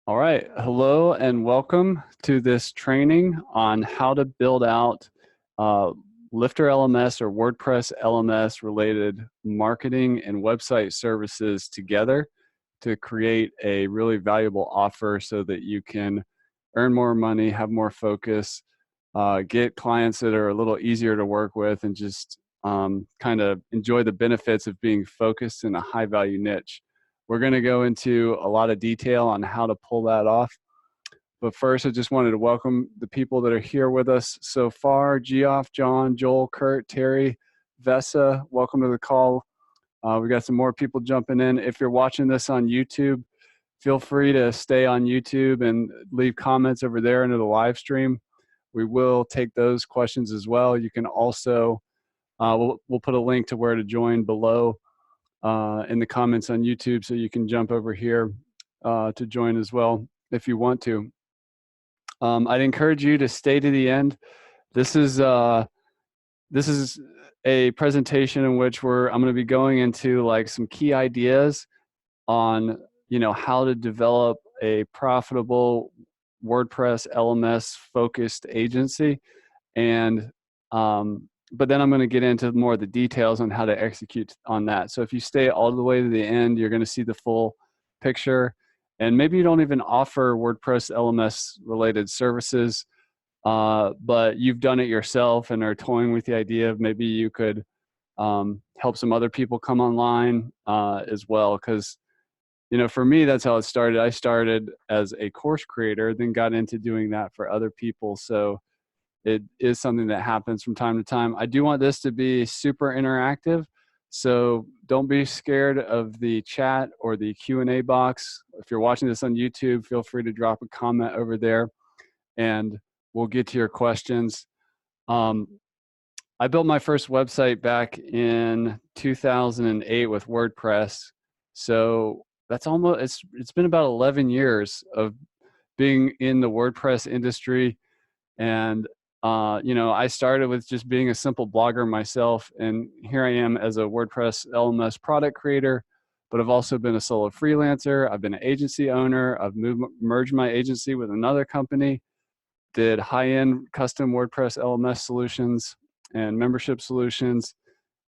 All right, hello and welcome to this training on how to build out LifterLMS or WordPress LMS related marketing and website services together to create a really valuable offer so that you can earn more money, have more focus, get clients that are a little easier to work with, and just kind of enjoy the benefits of being focused in a high value niche. We're going to go into a lot of detail on how to pull that off. But first, I just wanted to welcome the people that are here with us so far. Geoff, John, Joel, Kurt, Terry, Vesa, welcome to the call. We got some more people jumping in. If you're watching this on YouTube, feel free to stay on YouTube and leave comments over there into the live stream. We will take those questions as well. You can also, we'll put a link to where to join below in the comments on YouTube, so you can jump over here to join as well if you want to. I'd encourage you to stay to the end. This is a presentation in which I'm going to be going into like some key ideas on how to develop a profitable WordPress LMS focused agency, and but then I'm going to get into more of the details on how to execute on that. So if you stay all the way to the end, you're going to see the full picture. And maybe you don't even offer WordPress LMS related services, but you've done it yourself and are toying with the idea of maybe you could help some other people come online as well. Because, for me, that's how it started. I started as a course creator, then got into doing that for other people. So it is something that happens from time to time. I do want this to be super interactive, so don't be scared of the chat or the Q&A box. If you're watching this on YouTube, feel free to drop a comment over there, and we'll get to your questions. I built my first website back in 2008 with WordPress, so that's it's been about 11 years of being in the WordPress industry. And I started with just being a simple blogger myself, and here I am as a WordPress LMS product creator, but I've also been a solo freelancer. I've been an agency owner. I've merged my agency with another company, did high-end custom WordPress LMS solutions and membership solutions.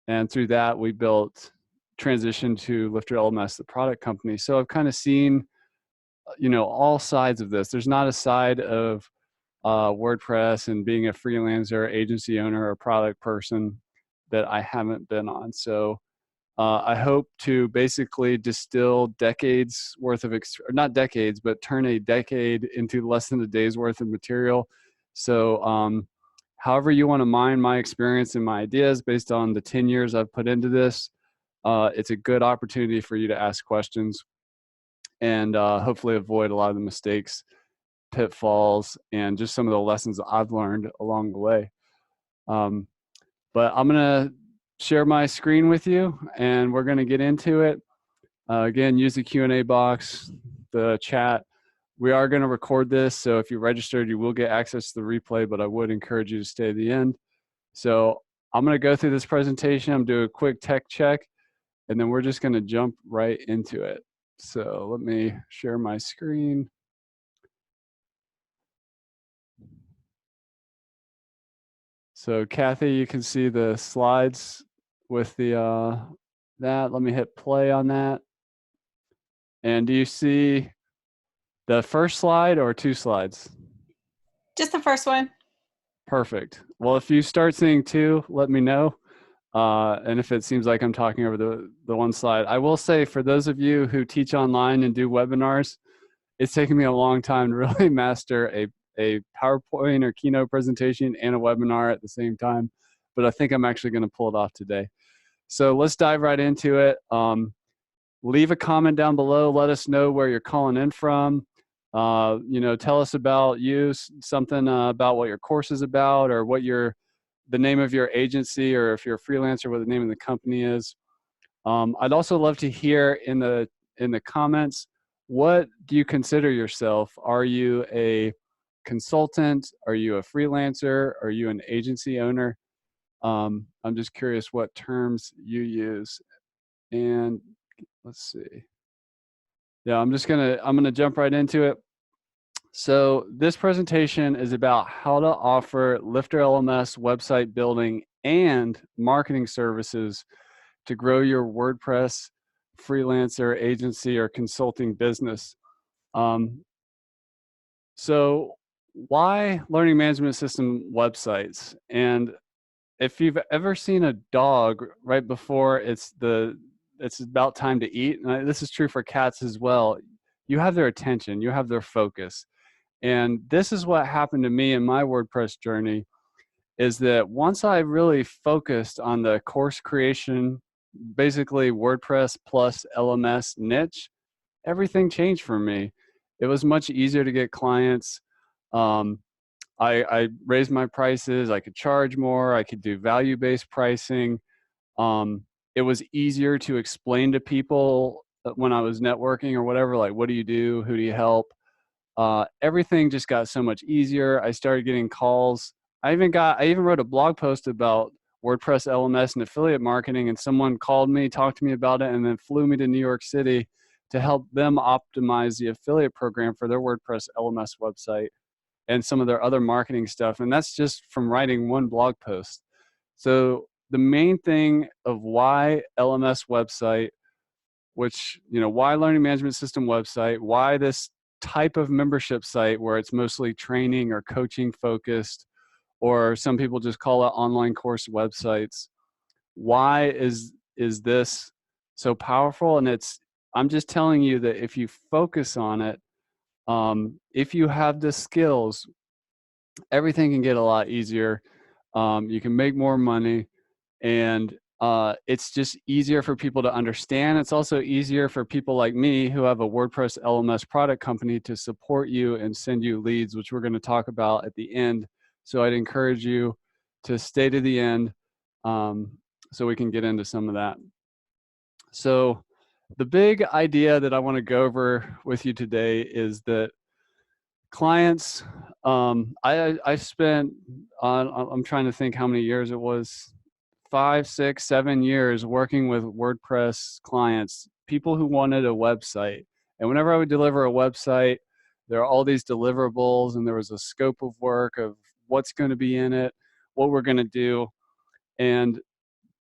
And through that, we transitioned to LifterLMS, the product company. So I've kind of seen, all sides of this. There's not a side of WordPress and being a freelancer, agency owner, or product person that I haven't been on. So I hope to basically distill decades worth of, not decades, but turn a decade into less than a day's worth of material. So however you want to mine my experience and my ideas based on the 10 years I've put into this, it's a good opportunity for you to ask questions and hopefully avoid a lot of the mistakes, pitfalls, and just some of the lessons I've learned along the way. But I'm going to share my screen with you, and we're going to get into it. Again, use the Q&A box, the chat. We are going to record this, so if you registered, you will get access to the replay, but I would encourage you to stay to the end. So I'm going to go through this presentation. I'm doing a quick tech check, and then we're just going to jump right into it. So let me share my screen. So Kathy, you can see the slides with the that. Let me hit play on that. And do you see the first slide or two slides? Just the first one. Perfect. Well, if you start seeing two, let me know. And if it seems like I'm talking over the one slide, I will say for those of you who teach online and do webinars, it's taken me a long time to really master a PowerPoint or keynote presentation and a webinar at the same time, but I think I'm actually going to pull it off today. So let's dive right into it. Leave a comment down below. Let us know where you're calling in from. Tell us about you, something about what your course is about, or what the name of your agency, or if you're a freelancer, what the name of the company is. I'd also love to hear in the comments, what do you consider yourself? Are you a consultant? Are you a freelancer? Are you an agency owner? I'm just curious what terms you use. And let's see. Yeah, I'm gonna jump right into it. So this presentation is about how to offer LifterLMS website building and marketing services to grow your WordPress freelancer, agency, or consulting business. So why learning management system websites? And if you've ever seen a dog right before it's about time to eat, and this is true for cats as well, you have their attention, you have their focus. And this is what happened to me in my WordPress journey, is that once I really focused on the course creation, basically WordPress plus LMS niche, everything changed for me. It was much easier to get clients. Um, I raised my prices. I could charge more. I could do value-based pricing. It was easier to explain to people when I was networking or whatever, like, what do you do? Who do you help? Everything just got so much easier. I started getting calls. I even wrote a blog post about WordPress LMS and affiliate marketing, and someone called me, talked to me about it, and then flew me to New York City to help them optimize the affiliate program for their WordPress LMS website and some of their other marketing stuff. And that's just from writing one blog post. So the main thing of why LMS website, which, why learning management system website, why this type of membership site where it's mostly training or coaching focused, or some people just call it online course websites. Why is this so powerful? And I'm just telling you that if you focus on it, if you have the skills, everything can get a lot easier. You can make more money, and it's just easier for people to understand. It's also easier for people like me who have a WordPress LMS product company to support you and send you leads, which we're going to talk about at the end. So I'd encourage you to stay to the end so we can get into some of that. So the big idea that I want to go over with you today is that clients, I spent I'm trying to think how many years it was, 5, 6, 7 years working with WordPress clients, people who wanted a website. And whenever I would deliver a website, there are all these deliverables, and there was a scope of work of what's going to be in it, what we're going to do. And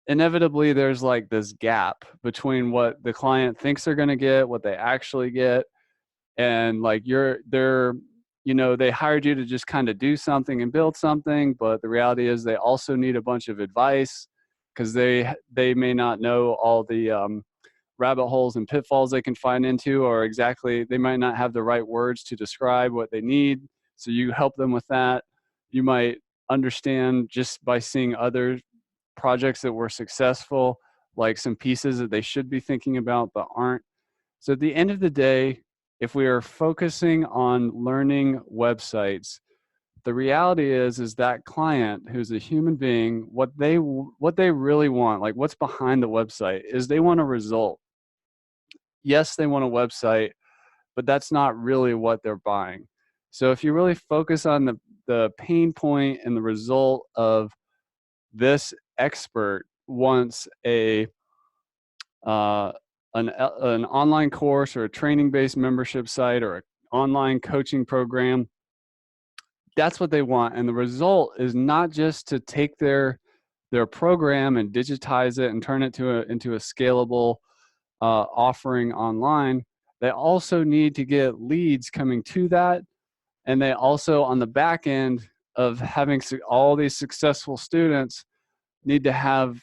inevitably there's like this gap between what the client thinks they're going to get, what they actually get. And like they hired you to just kind of do something and build something, but the reality is they also need a bunch of advice, because they may not know all the rabbit holes and pitfalls they can find into, or exactly, they might not have the right words to describe what they need. So you help them with that. You might understand just by seeing other projects that were successful, like some pieces that they should be thinking about but aren't. So at the end of the day, if we are focusing on learning websites, the reality is that client who's a human being, what they really want, like what's behind the website, is they want a result. Yes, they want a website, but that's not really what they're buying. So if you really focus on the pain point and the result of this expert wants an online course or a training-based membership site or an online coaching program, that's what they want. And the result is not just to take their program and digitize it and turn it into a scalable offering online. They also need to get leads coming to that. And they also, on the back end of having all these successful students, need to have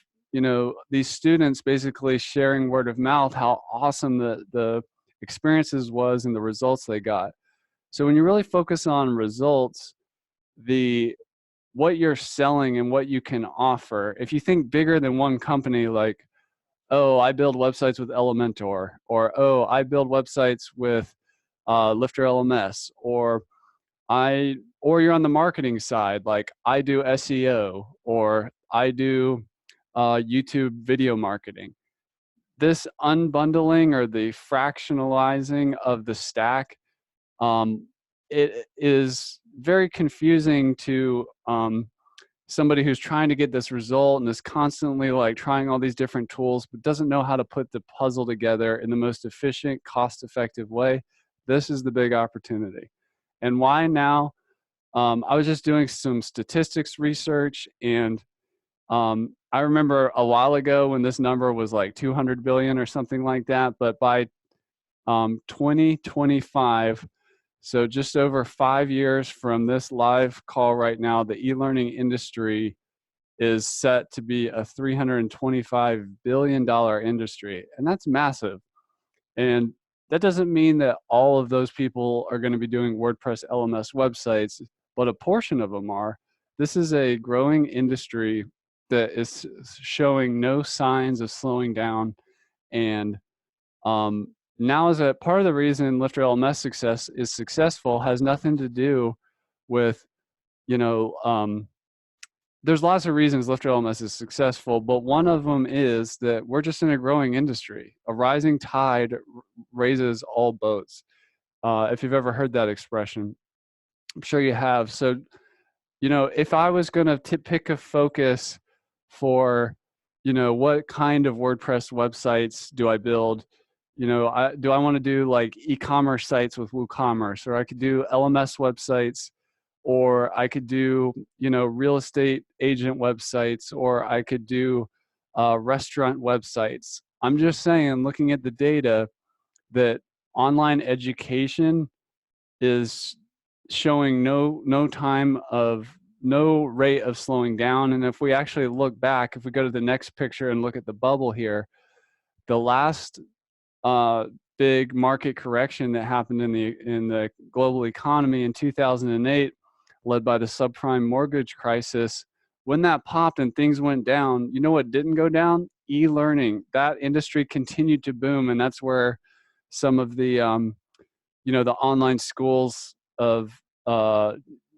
these students basically sharing word of mouth how awesome the experiences was and the results they got. So when you really focus on results, what you're selling and what you can offer, if you think bigger than one company, like, oh, I build websites with Elementor, or oh, I build websites with LifterLMS, or you're on the marketing side, like I do SEO, or I do YouTube video marketing. This unbundling or the fractionalizing of the stack, it is very confusing to somebody who's trying to get this result and is constantly like trying all these different tools, but doesn't know how to put the puzzle together in the most efficient, cost-effective way. This is the big opportunity. And why now? I was just doing some statistics research, and I remember a while ago when this number was like 200 billion or something like that, but by 2025, so just over 5 years from this live call right now, the e-learning industry is set to be a $325 billion industry. And that's massive. And that doesn't mean that all of those people are going to be doing WordPress LMS websites, but a portion of them are. This is a growing industry that is showing no signs of slowing down. And now is a part of the reason LifterLMS success is successful has nothing to do with, you know, there's lots of reasons LifterLMS is successful, but one of them is that we're just in a growing industry. A rising tide raises all boats. If you've ever heard that expression, I'm sure you have. So, you know, if I was going to pick a focus for, you know, what kind of WordPress websites do I build? You know, do I want to do like e-commerce sites with WooCommerce, or I could do LMS websites, or I could do, you know, real estate agent websites, or I could do restaurant websites. I'm just saying, looking at the data, that online education is showing no rate of slowing down. And if we actually look back, if we go to the next picture and look at the bubble here, the last big market correction that happened in the global economy in 2008, led by the subprime mortgage crisis, when that popped and things went down, you know what didn't go down? E-learning. That industry continued to boom, and that's where some of the you know, the online schools of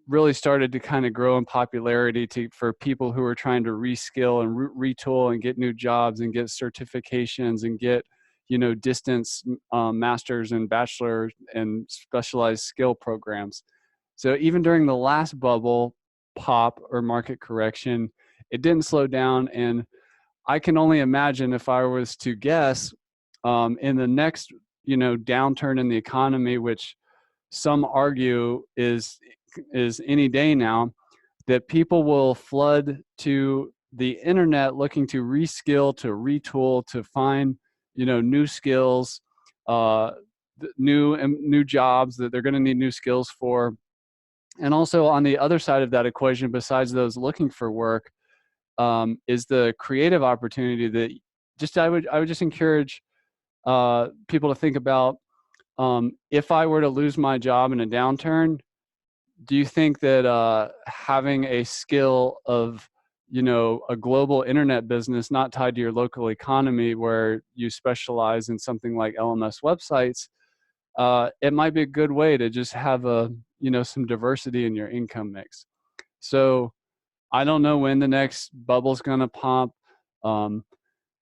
really started to kind of grow in popularity for people who are trying to reskill and retool and get new jobs and get certifications and get, you know, distance masters and bachelor and specialized skill programs. So even during the last bubble pop or market correction, it didn't slow down. And I can only imagine, if I was to guess, in the next, you know, downturn in the economy, which some argue is any day now, that people will flood to the internet looking to reskill, to retool, to find, you know, new skills, new jobs that they're going to need new skills for. And also on the other side of that equation, besides those looking for work, is the creative opportunity that I would just encourage people to think about. If I were to lose my job in a downturn, do you think that having a skill of, you know, a global internet business not tied to your local economy, where you specialize in something like LMS websites, it might be a good way to just have you know, some diversity in your income mix. So I don't know when the next bubble's going to pop. You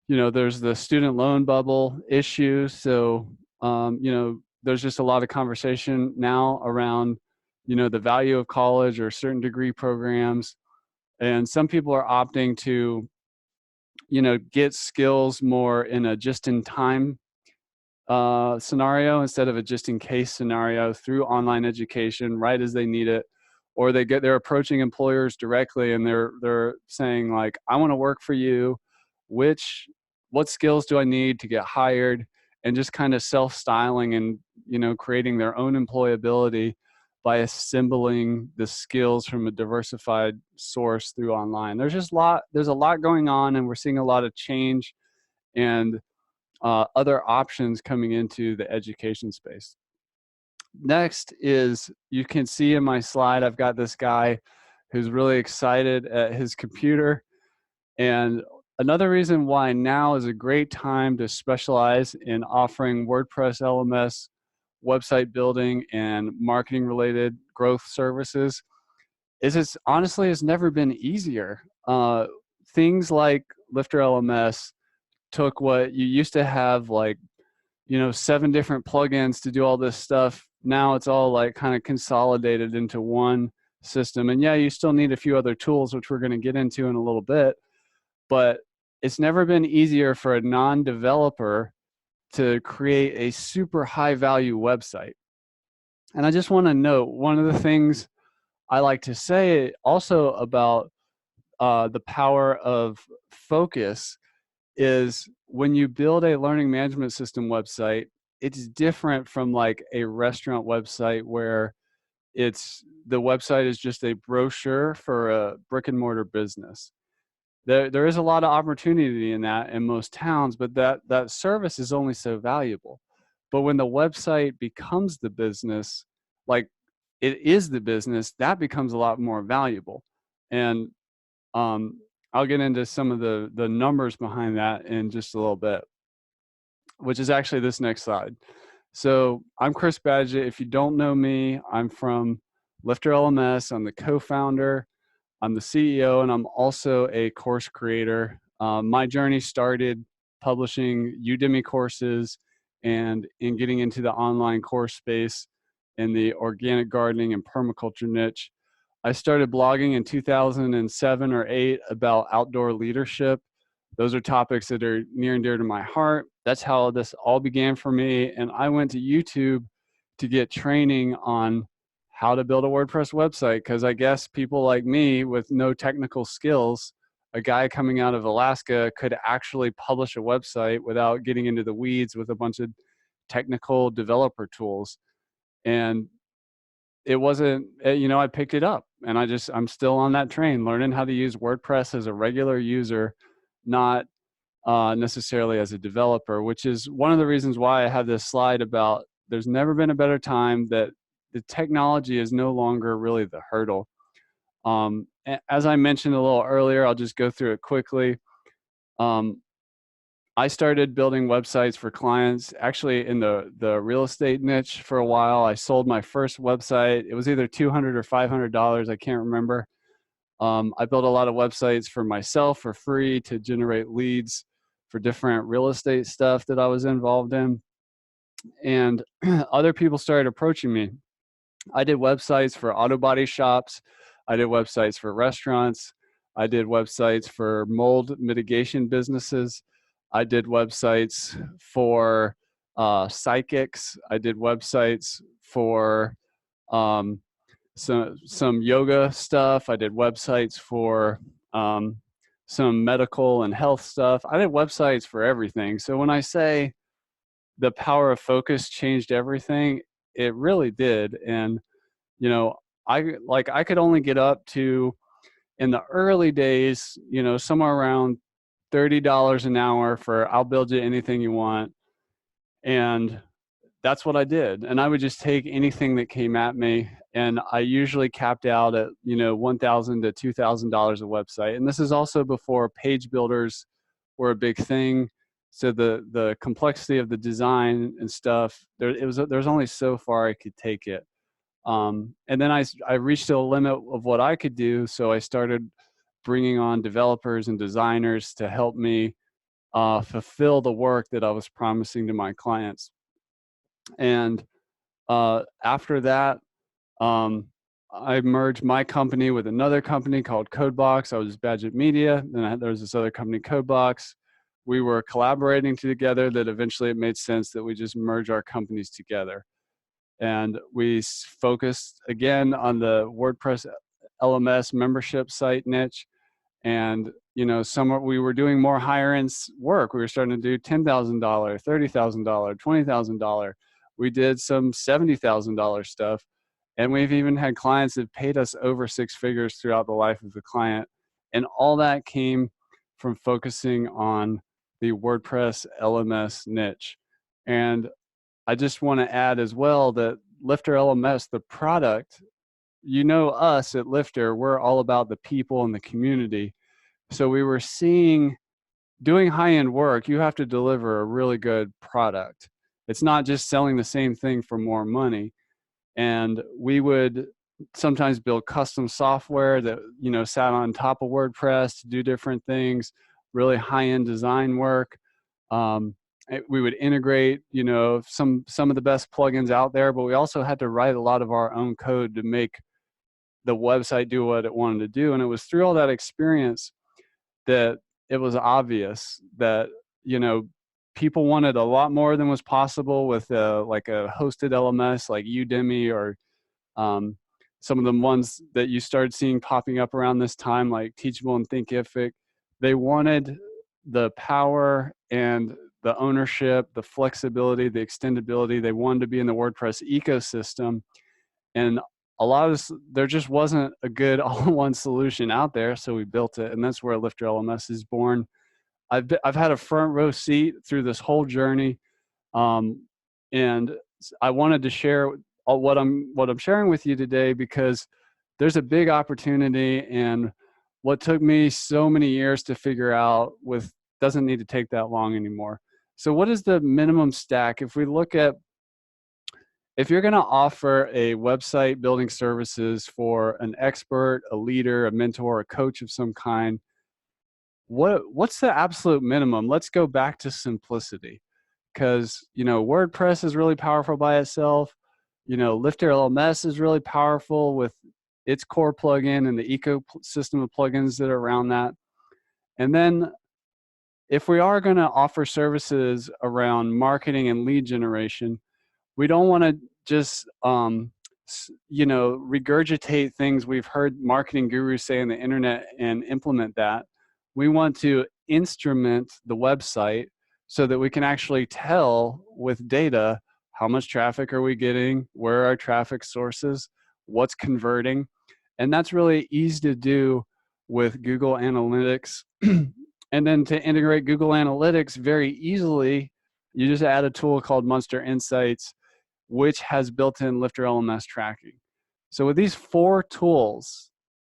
know, there's the student loan bubble issue. So, you know, there's just a lot of conversation now around, you know, the value of college or certain degree programs. And some people are opting to, you know, get skills more in a just-in-time scenario instead of a just-in-case scenario through online education right as they need it. Or they're approaching employers directly and they're saying like, I want to work for you. What skills do I need to get hired? And just kind of self-styling and, you know, creating their own employability by assembling the skills from a diversified source through online. There's a lot going on, and we're seeing a lot of change and other options coming into the education space. Next is, you can see in my slide, I've got this guy who's really excited at his computer. And another reason why now is a great time to specialize in offering WordPress LMS, website building, and marketing related growth services is it's never been easier. Things like LifterLMS took what you used to have, like, you know, 7 different plugins to do all this stuff. Now it's all like kind of consolidated into one system. And yeah, you still need a few other tools, which we're going to get into in a little bit, but it's never been easier for a non-developer to create a super high value website. And I just want to note one of the things I like to say also about the power of focus is when you build a learning management system website, it's different from like a restaurant website where the website is just a brochure for a brick and mortar business. There is a lot of opportunity in that in most towns, but that service is only so valuable. But when the website becomes the business, like it is the business, that becomes a lot more valuable. And um, I'll get into some of the numbers behind that in just a little bit, which is actually this next slide. So I'm Chris Badet. If you don't know me, I'm from LifterLMS. I'm the co-founder. I'm the CEO, and I'm also a course creator. My journey started publishing Udemy courses and in getting into the online course space in the organic gardening and permaculture niche. I started blogging in 2007 or 8 about outdoor leadership. Those are topics that are near and dear to my heart. That's how this all began for me. And I went to YouTube to get training on how to build a WordPress website, because I guess people like me with no technical skills, a guy coming out of Alaska, could actually publish a website without getting into the weeds with a bunch of technical developer tools. And it wasn't, I picked it up and I'm still on that train, learning how to use WordPress as a regular user, not necessarily as a developer, which is one of the reasons why I have this slide about there's never been a better time that the technology is no longer really the hurdle. As I mentioned a little earlier, I'll just go through it quickly. I started building websites for clients actually in the real estate niche for a while. I sold my first website. It was either $200 or $500. I can't remember. I built a lot of websites for myself for free to generate leads for different real estate stuff that I was involved in. And other people started approaching me. I did websites for auto body shops. I did websites for restaurants. I did websites for mold mitigation businesses. I did websites for psychics. I did websites for um, some yoga stuff. I did websites for some medical and health stuff. I did websites for everything. So when I say the power of focus changed everything, it really did. And I could only get up to, in the early days, somewhere around $30 an hour for I'll build you anything you want. And that's what I did. And I would just take anything that came at me. And I usually capped out at, $1,000 to $2,000 a website. And this is also before page builders were a big thing. So the complexity of the design and stuff, there's only so far I could take it. And then I reached a limit of what I could do. So I started bringing on developers and designers to help me fulfill the work that I was promising to my clients. And after that, um, I merged my company with another company called Codebox. I was Badet Media. Then there was this other company, Codebox. We were collaborating together that eventually it made sense that we just merge our companies together. And we focused again on the WordPress LMS membership site niche. And we were doing more higher end work. We were starting to do $10,000, $30,000, $20,000. We did some $70,000 stuff, and we've even had clients that paid us over 6 figures throughout the life of the client. And all that came from focusing on the WordPress LMS niche. And I just want to add as well that LifterLMS, the product, us at Lifter, we're all about the people and the community. So we were seeing, doing high-end work, you have to deliver a really good product. It's not just selling the same thing for more money. And we would sometimes build custom software that, sat on top of WordPress to do different things, really high-end design work. We would integrate, some of the best plugins out there, but we also had to write a lot of our own code to make the website do what it wanted to do. And it was through all that experience that it was obvious that, people wanted a lot more than was possible with like a hosted LMS like Udemy or some of the ones that you started seeing popping up around this time, like Teachable and Thinkific. They wanted the power and the ownership, the flexibility, the extendability. They wanted to be in the WordPress ecosystem. And a lot of this, there just wasn't a good all-in-one solution out there, so we built it, and that's where LifterLMS is born. I've had a front row seat through this whole journey, and I wanted to share what I'm sharing with you today because there's a big opportunity, and what took me so many years to figure out doesn't need to take that long anymore. So what is the minimum stack? If you're going to offer a website building services for an expert, a leader, a mentor, a coach of some kind, what's the absolute minimum? Let's go back to simplicity, because WordPress is really powerful by itself. LifterLMS is really powerful with its core plugin and the ecosystem of plugins that are around that. And then if we are going to offer services around marketing and lead generation, we don't want to just regurgitate things we've heard marketing gurus say on the internet and implement that. We want to instrument the website so that we can actually tell with data how much traffic are we getting, where are our traffic sources, what's converting. And that's really easy to do with Google Analytics. And then to integrate Google Analytics very easily, you just add a tool called Monster Insights, which has built-in LifterLMS tracking. So with these 4 tools,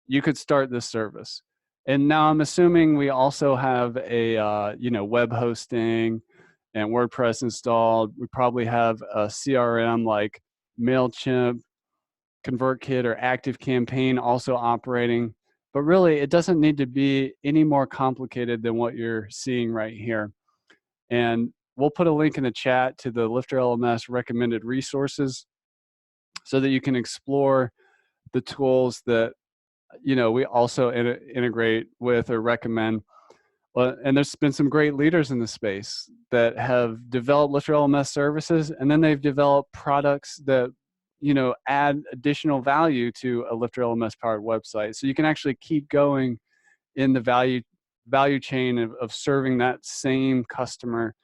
you could start this service. And now I'm assuming we also have a web hosting and WordPress installed. We probably have a CRM like MailChimp, ConvertKit, or ActiveCampaign also operating. But really, it doesn't need to be any more complicated than what you're seeing right here. And we'll put a link in the chat to the LifterLMS recommended resources so that you can explore the tools that we also integrate with or recommend. And there's been some great leaders in the space that have developed LifterLMS services, and then they've developed products that add additional value to a LifterLMS powered website. So you can actually keep going in the value chain of serving that same customer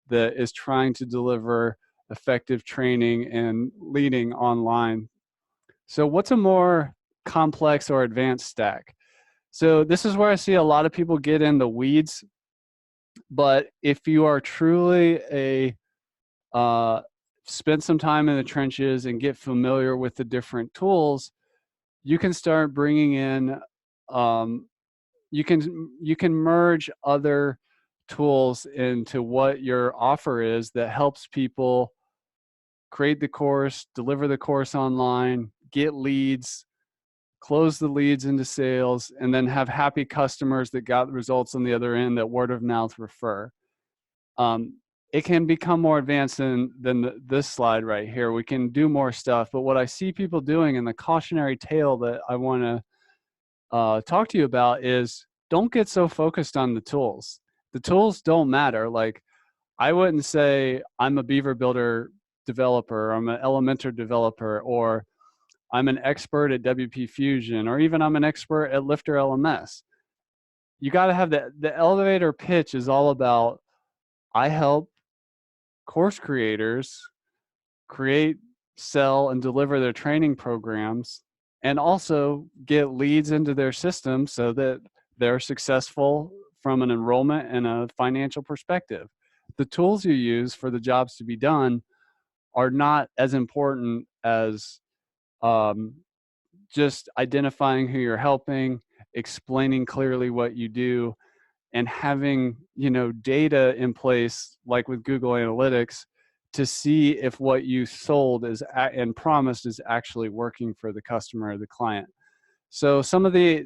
that is trying to deliver effective training and leading online. So what's a more complex or advanced stack? So this is where I see a lot of people get in the weeds. But if you are truly spend some time in the trenches and get familiar with the different tools, you can start bringing in, you can merge other tools into what your offer is that helps people create the course, deliver the course online, get leads, close the leads into sales, and then have happy customers that got results on the other end that word of mouth refer. It can become more advanced than this slide right here. We can do more stuff, but what I see people doing, and the cautionary tale that I want to talk to you about, is don't get so focused on the tools. The tools don't matter. Like, I wouldn't say I'm a Beaver Builder developer, I'm an Elementor developer, or I'm an expert at WP Fusion, or even I'm an expert at LifterLMS. You got to have the elevator pitch is all about, I help course creators create, sell, and deliver their training programs, and also get leads into their system so that they're successful from an enrollment and a financial perspective. The tools you use for the jobs to be done are not as important as just identifying who you're helping, explaining clearly what you do, and having data in place like with Google Analytics to see if what you sold is and promised is actually working for the customer or the client. So some of the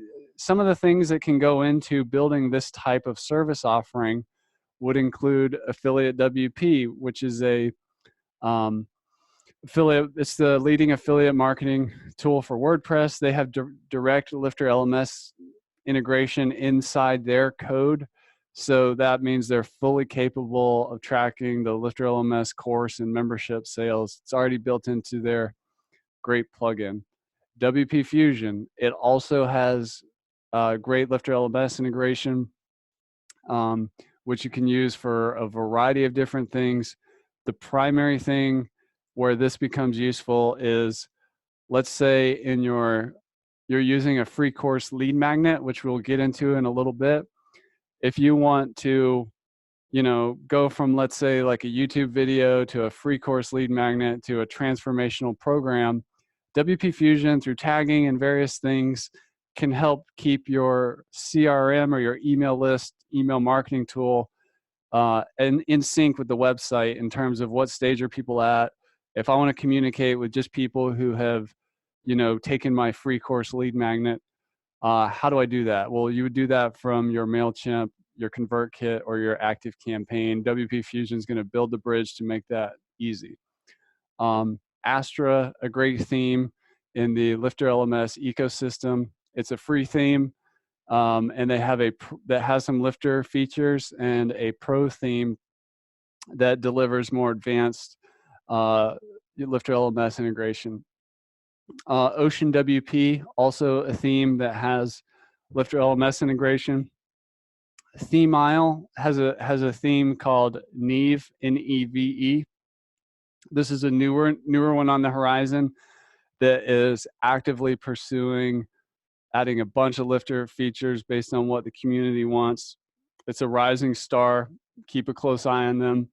things that can go into building this type of service offering would include Affiliate WP, which is a it's the leading affiliate marketing tool for WordPress. They have direct LifterLMS integration inside their code. So that means they're fully capable of tracking the LifterLMS course and membership sales. It's already built into their great plugin. WP Fusion, it also has great LifterLMS integration, which you can use for a variety of different things. The primary thing where this becomes useful is, let's say you're using a free course lead magnet, which we'll get into in a little bit. If you want to, go from, let's say, like a YouTube video to a free course lead magnet to a transformational program, WP Fusion, through tagging and various things, can help keep your CRM or your email list, email marketing tool, and in sync with the website in terms of what stage are people at. If I want to communicate with just people who have, taken my free course lead magnet, how do I do that? Well, you would do that from your MailChimp, your ConvertKit, or your Active Campaign. WP Fusion is going to build the bridge to make that easy. Astra, a great theme in the LifterLMS ecosystem. It's a free theme, and they have that has some Lifter features, and a pro theme that delivers more advanced LifterLMS integration. Ocean WP, also a theme that has LifterLMS integration. Theme Isle has a theme called Neve, Neve. This is a newer one on the horizon that is actively pursuing adding a bunch of Lifter features based on what the community wants. It's a rising star. Keep a close eye on them.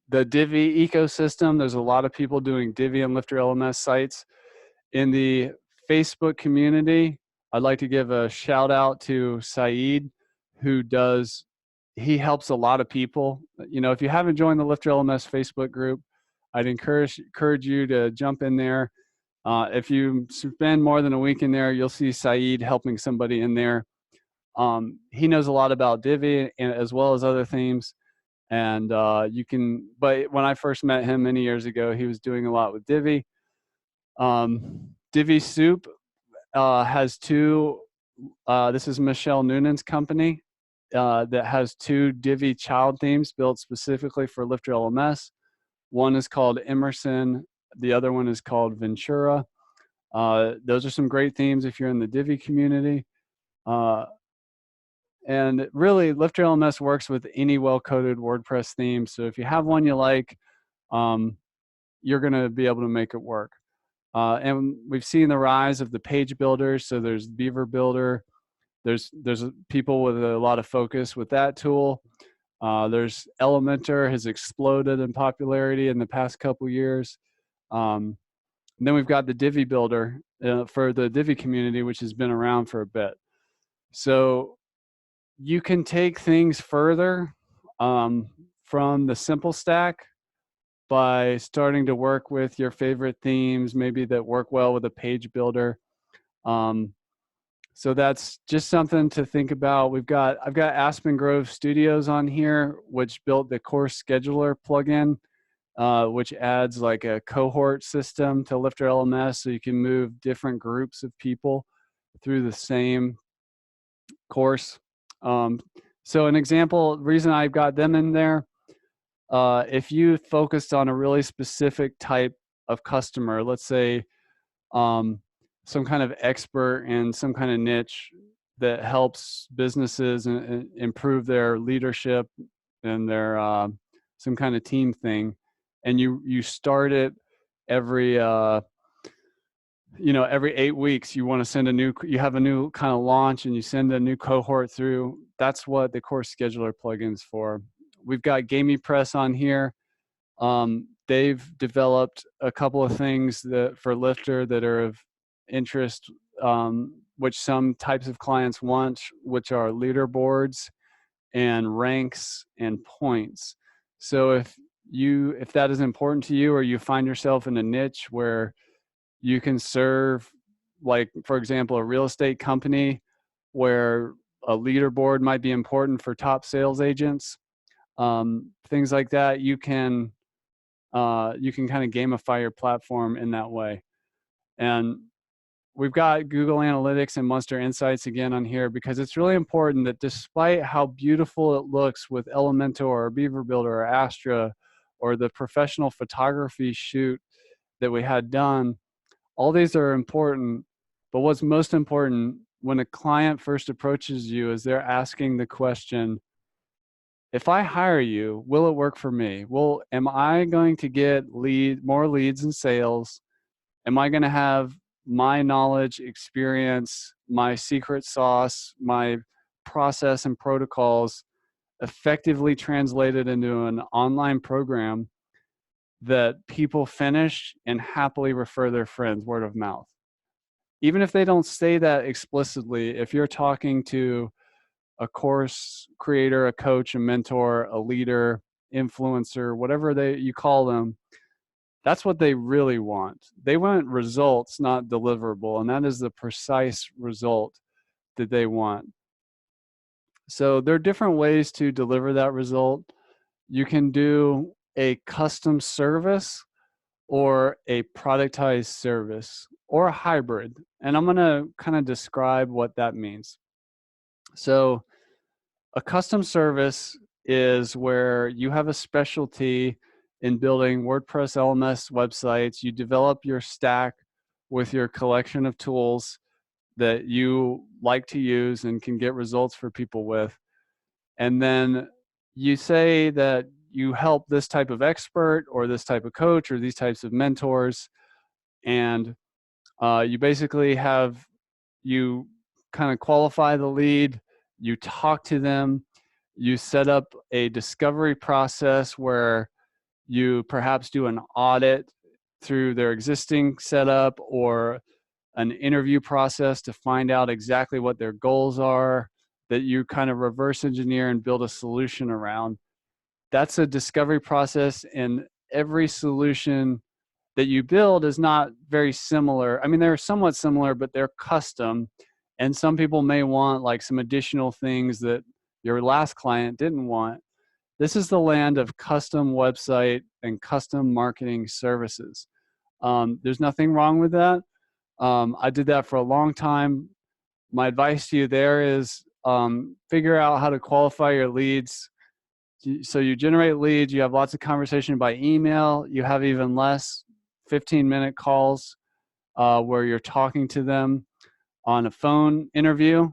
The Divi ecosystem, there's a lot of people doing Divi and LifterLMS sites. In the Facebook community, I'd like to give a shout out to Saeed, he helps a lot of people. If you haven't joined the LifterLMS Facebook group, I'd encourage you to jump in there. If you spend more than a week in there, you'll see Saeed helping somebody in there. He knows a lot about Divi and as well as other themes. And but when I first met him many years ago, he was doing a lot with Divi. Divi Soup has two, this is Michelle Noonan's company that has two Divi child themes built specifically for LifterLMS. One is called Emerson. The other one is called Ventura. Those are some great themes if you're in the Divi community. And really, LifterLMS works with any well-coded WordPress theme. So if you have one you like, you're going to be able to make it work. And we've seen the rise of the page builders. So there's Beaver Builder. There's people with a lot of focus with that tool. There's Elementor has exploded in popularity in the past couple years. And then we've got the Divi Builder for the Divi community, which has been around for a bit. So you can take things further from the simple stack by starting to work with your favorite themes, maybe that work well with a page builder. So that's just something to think about. I've got Aspen Grove Studios on here, which built the course scheduler plugin, which adds like a cohort system to LifterLMS, so you can move different groups of people through the same course. So an example, reason I've got them in there, if you focused on a really specific type of customer, let's say some kind of expert in some kind of niche that helps businesses improve their leadership and their some kind of team thing, and you start it every every 8 weeks, you want to send you have a new kind of launch and you send a new cohort through. That's what the course scheduler plugin's for. We've got GamiPress on here. They've developed a couple of things for Lifter that are of interest, which some types of clients want, which are leaderboards and ranks and points. So if that is important to you, or you find yourself in a niche where you can serve, like, for example, a real estate company where a leaderboard might be important for top sales agents, things like that, you can kind of gamify your platform in that way. And we've got Google Analytics and Monster Insights again on here because it's really important that despite how beautiful it looks with Elementor or Beaver Builder or Astra or the professional photography shoot that we had done, all these are important. But what's most important when a client first approaches you is they're asking the question, if I hire you, will it work for me? Well, am I going to get more leads and sales? Am I going to have my knowledge, experience, my secret sauce, my process and protocols effectively translated into an online program that people finish and happily refer their friends word of mouth? Even if they don't say that explicitly, if you're talking to a course creator, a coach, a mentor, a leader, influencer, whatever you call them, that's what they really want. They want results, not deliverable, and that is the precise result that they want. So there are different ways to deliver that result. You can do a custom service or a productized service or a hybrid. And I'm going to kind of describe what that means. So a custom service is where you have a specialty in building WordPress LMS websites. You develop your stack with your collection of tools that you like to use and can get results for people with. And then you say that you help this type of expert or this type of coach or these types of mentors. And you basically you kind of qualify the lead, you talk to them, you set up a discovery process where you perhaps do an audit through their existing setup or an interview process to find out exactly what their goals are, that you kind of reverse engineer and build a solution around. That's a discovery process, and every solution that you build is not very similar. I mean, they're somewhat similar, but they're custom. And some people may want like some additional things that your last client didn't want. This is the land of custom website and custom marketing services. There's nothing wrong with that. I did that for a long time. My advice to you there is figure out how to qualify your leads. So you generate leads, you have lots of conversation by email, you have even less 15-minute calls where you're talking to them on a phone interview.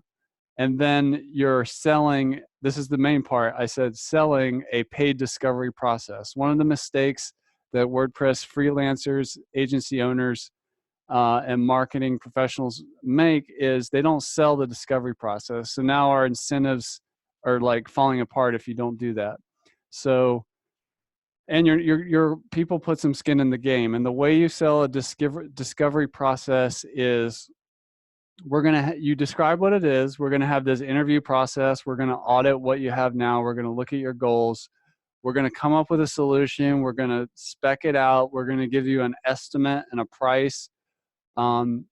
And then you're selling, this is the main part, I said selling a paid discovery process. One of the mistakes that WordPress freelancers, agency owners, and marketing professionals make is they don't sell the discovery process. So now our incentives are like falling apart if you don't do that. So, and your people put some skin in the game. And the way you sell a discovery process is you describe what it is. We're going to have this interview process. We're going to audit what you have now. We're going to look at your goals. We're going to come up with a solution. We're going to spec it out. We're going to give you an estimate and a price, and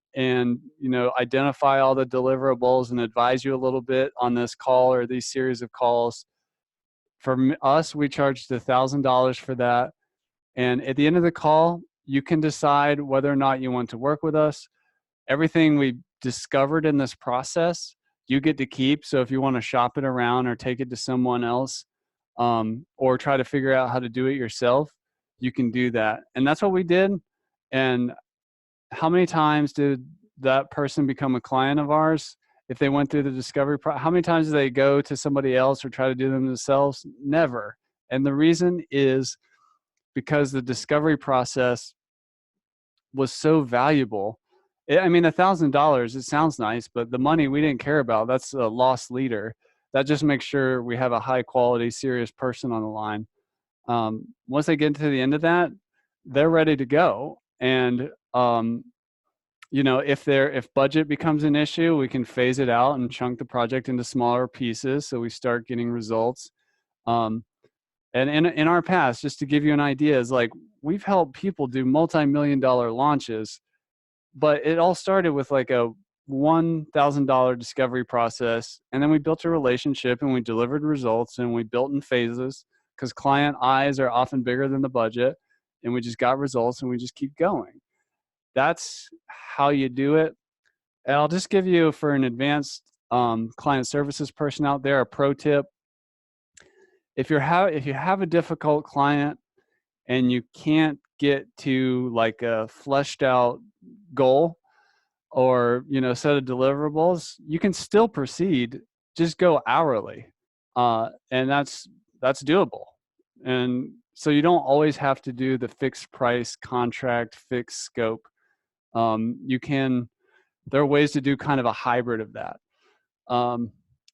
identify all the deliverables and advise you a little bit on this call or these series of calls. For us, we charged $1,000 for that. And at the end of the call, you can decide whether or not you want to work with us. Everything we discovered in this process, you get to keep. So if you want to shop it around or take it to someone else, or try to figure out how to do it yourself, you can do that. And that's what we did. And how many times did that person become a client of ours if they went through the discovery how many times do they go to somebody else or try to do them themselves? Never. And the reason is because the discovery process was so valuable. I mean, $1,000, it sounds nice, but the money we didn't care about. That's a lost leader. That just makes sure we have a high quality, serious person on the line. Once they get to the end of that, they're ready to go. And, if budget becomes an issue, we can phase it out and chunk the project into smaller pieces so we start getting results. And in our past, just to give you an idea, is like we've helped people do multi-million-dollar launches, but it all started with like a $1,000 discovery process. And then we built a relationship and we delivered results and we built in phases because client eyes are often bigger than the budget. And we just got results and we just keep going. That's how you do it. And I'll just give you, for an advanced client services person out there, a pro tip. If you have a difficult client and you can't get to like a fleshed out goal or set of deliverables, you can still proceed. Just go hourly, and that's doable. And so you don't always have to do the fixed price contract, fixed scope. You can. There are ways to do kind of a hybrid of that.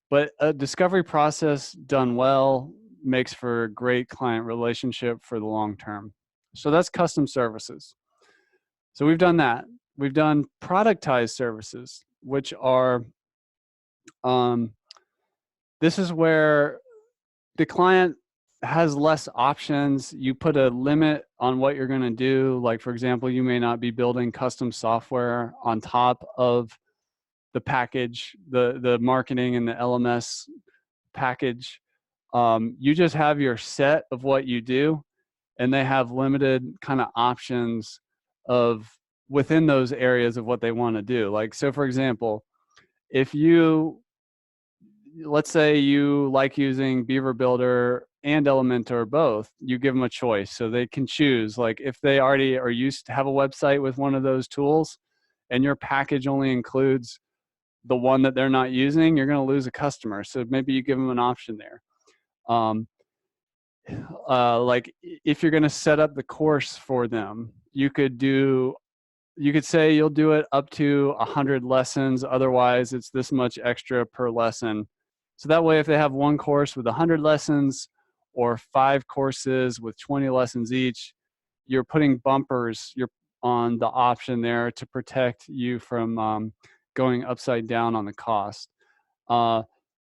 But a discovery process done well makes for a great client relationship for the long term. So that's custom services. So we've done that. We've done productized services, which are, this is where the client has less options. You put a limit on what you're going to do. Like, for example, you may not be building custom software on top of the package, the marketing and the LMS package. You just have your set of what you do, and they have limited kind of options of within those areas of what they want to do. Like, so for example, if let's say you like using Beaver Builder and Elementor both, you give them a choice so they can choose. Like, if they already are used to have a website with one of those tools and your package only includes the one that they're not using, you're going to lose a customer. So maybe you give them an option there. Like, if you're going to set up the course for them, you could say you'll do it up to 100 lessons. Otherwise, it's this much extra per lesson. So that way, if they have one course with 100 lessons or 5 courses with 20 lessons each, you're putting bumpers on the option there to protect you from going upside down on the cost.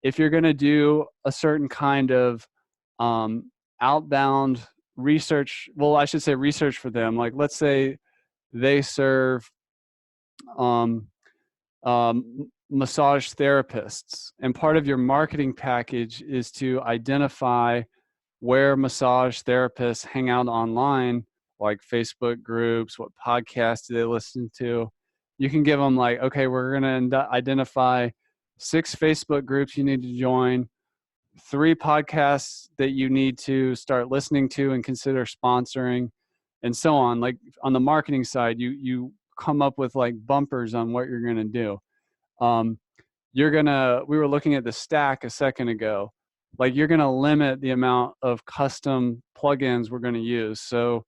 If you're going to do a certain kind of outbound research, well, I should say research for them. Like, let's say they serve massage therapists, and part of your marketing package is to identify where massage therapists hang out online, like Facebook groups, what podcasts do they listen to. You can give them like, okay, we're going to identify 6 Facebook groups you need to join, 3 podcasts that you need to start listening to and consider sponsoring, and so on. Like, on the marketing side, you come up with like bumpers on what you're going to do. We were looking at the stack a second ago. Like, you're going to limit the amount of custom plugins we're going to use. So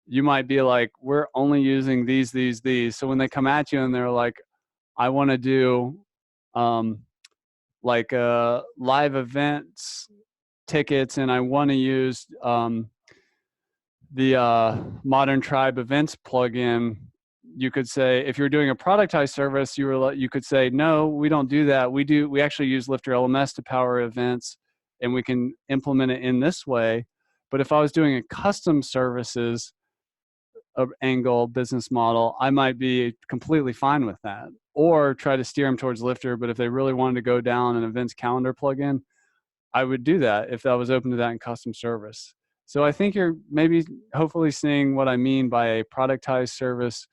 you might be like, we're only using these. So when they come at you and they're like, I want to do like live events tickets, and I want to use the Modern Tribe events plugin, you could say, if you're doing a productized service, you could say, no, we don't do that. We actually use LifterLMS to power events, and we can implement it in this way. But if I was doing a custom services angle business model, I might be completely fine with that, or try to steer them towards Lifter. But if they really wanted to go down an events calendar plugin, I would do that if I was open to that in custom service. So I think you're maybe hopefully seeing what I mean by a productized service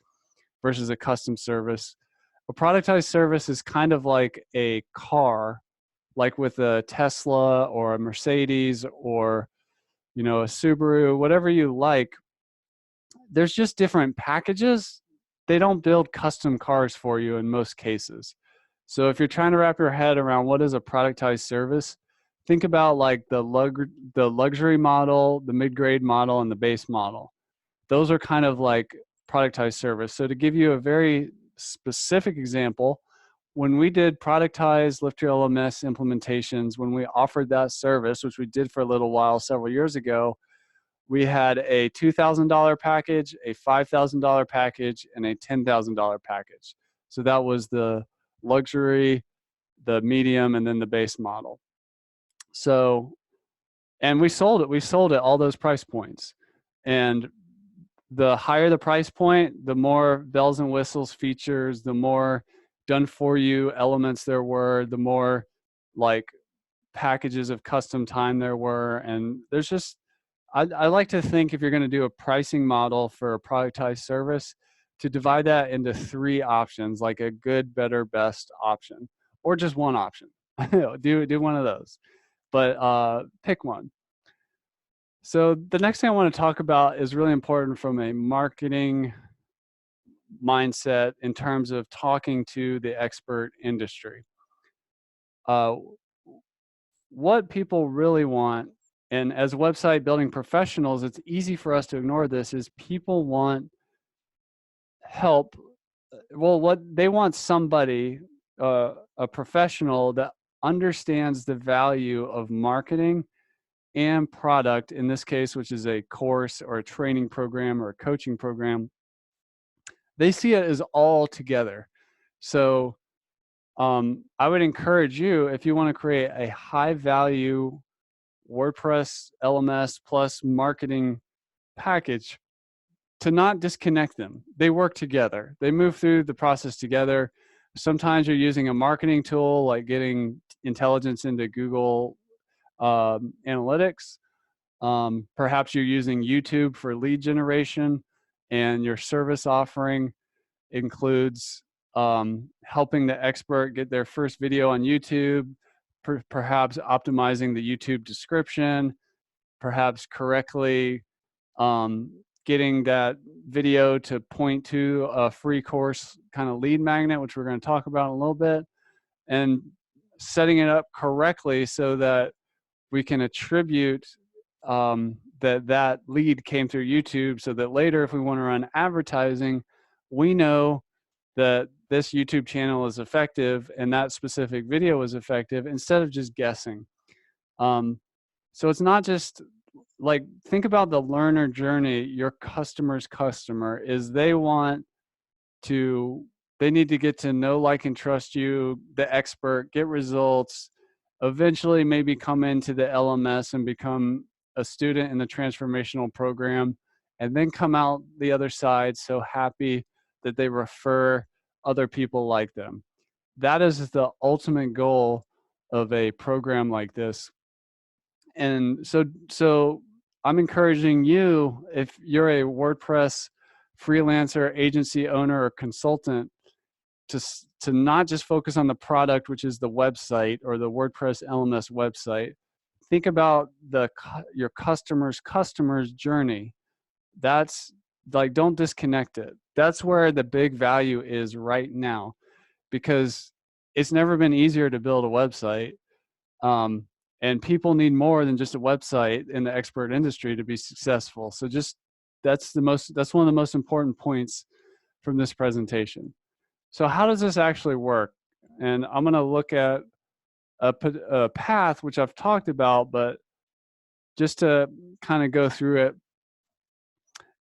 versus a custom service. A productized service is kind of like a car, like with a Tesla or a Mercedes or a Subaru, whatever you like. There's just different packages. They don't build custom cars for you in most cases. So if you're trying to wrap your head around what is a productized service, think about like the luxury model, the mid-grade model, and the base model. Those are kind of like productized service. So to give you a very specific example, when we did productized LifterLMS implementations, when we offered that service, which we did for a little while several years ago, we had a $2,000 package, a $5,000 package, and a $10,000 package. So that was the luxury, the medium, and then the base model. So, and we sold it all those price points. And the higher the price point, the more bells and whistles features, the more done for you elements there were, the more like packages of custom time there were. And there's just, I like to think if you're going to do a pricing model for a productized service, to divide that into 3 options, like a good, better, best option, or just one option. do one of those, but pick one. So the next thing I want to talk about is really important from a marketing mindset in terms of talking to the expert industry. What people really want, and as website building professionals, it's easy for us to ignore this, is people want help. Well, what they want, somebody, a professional that understands the value of marketing and product, in this case, which is a course or a training program or a coaching program. They see it as all together. So I would encourage you, if you want to create a high value WordPress LMS plus marketing package, to not disconnect them. They work together. They move through the process together. Sometimes you're using a marketing tool like getting intelligence into Google Analytics. Perhaps you're using YouTube for lead generation, and your service offering includes helping the expert get their first video on YouTube, perhaps optimizing the YouTube description, perhaps correctly getting that video to point to a free course kind of lead magnet, which we're going to talk about in a little bit, and setting it up correctly so that we can attribute that lead came through YouTube, so that later if we want to run advertising, we know that this YouTube channel is effective and that specific video is effective, instead of just guessing. So it's not just like, think about the learner journey. Your customer's customer is, they need to get to know, like, and trust you, the expert, get results, eventually maybe come into the LMS and become a student in the transformational program, and then come out the other side so happy that they refer other people like them. That is the ultimate goal of a program like this. And so I'm encouraging you, if you're a WordPress freelancer, agency owner, or consultant, to not just focus on the product, which is the website or the WordPress LMS website. Think about your customer's journey. That's like, don't disconnect it. That's where the big value is right now, because it's never been easier to build a website. And people need more than just a website in the expert industry to be successful. So that's one of the most important points from this presentation. So how does this actually work? And I'm going to look at a path, which I've talked about, but just to kind of go through it.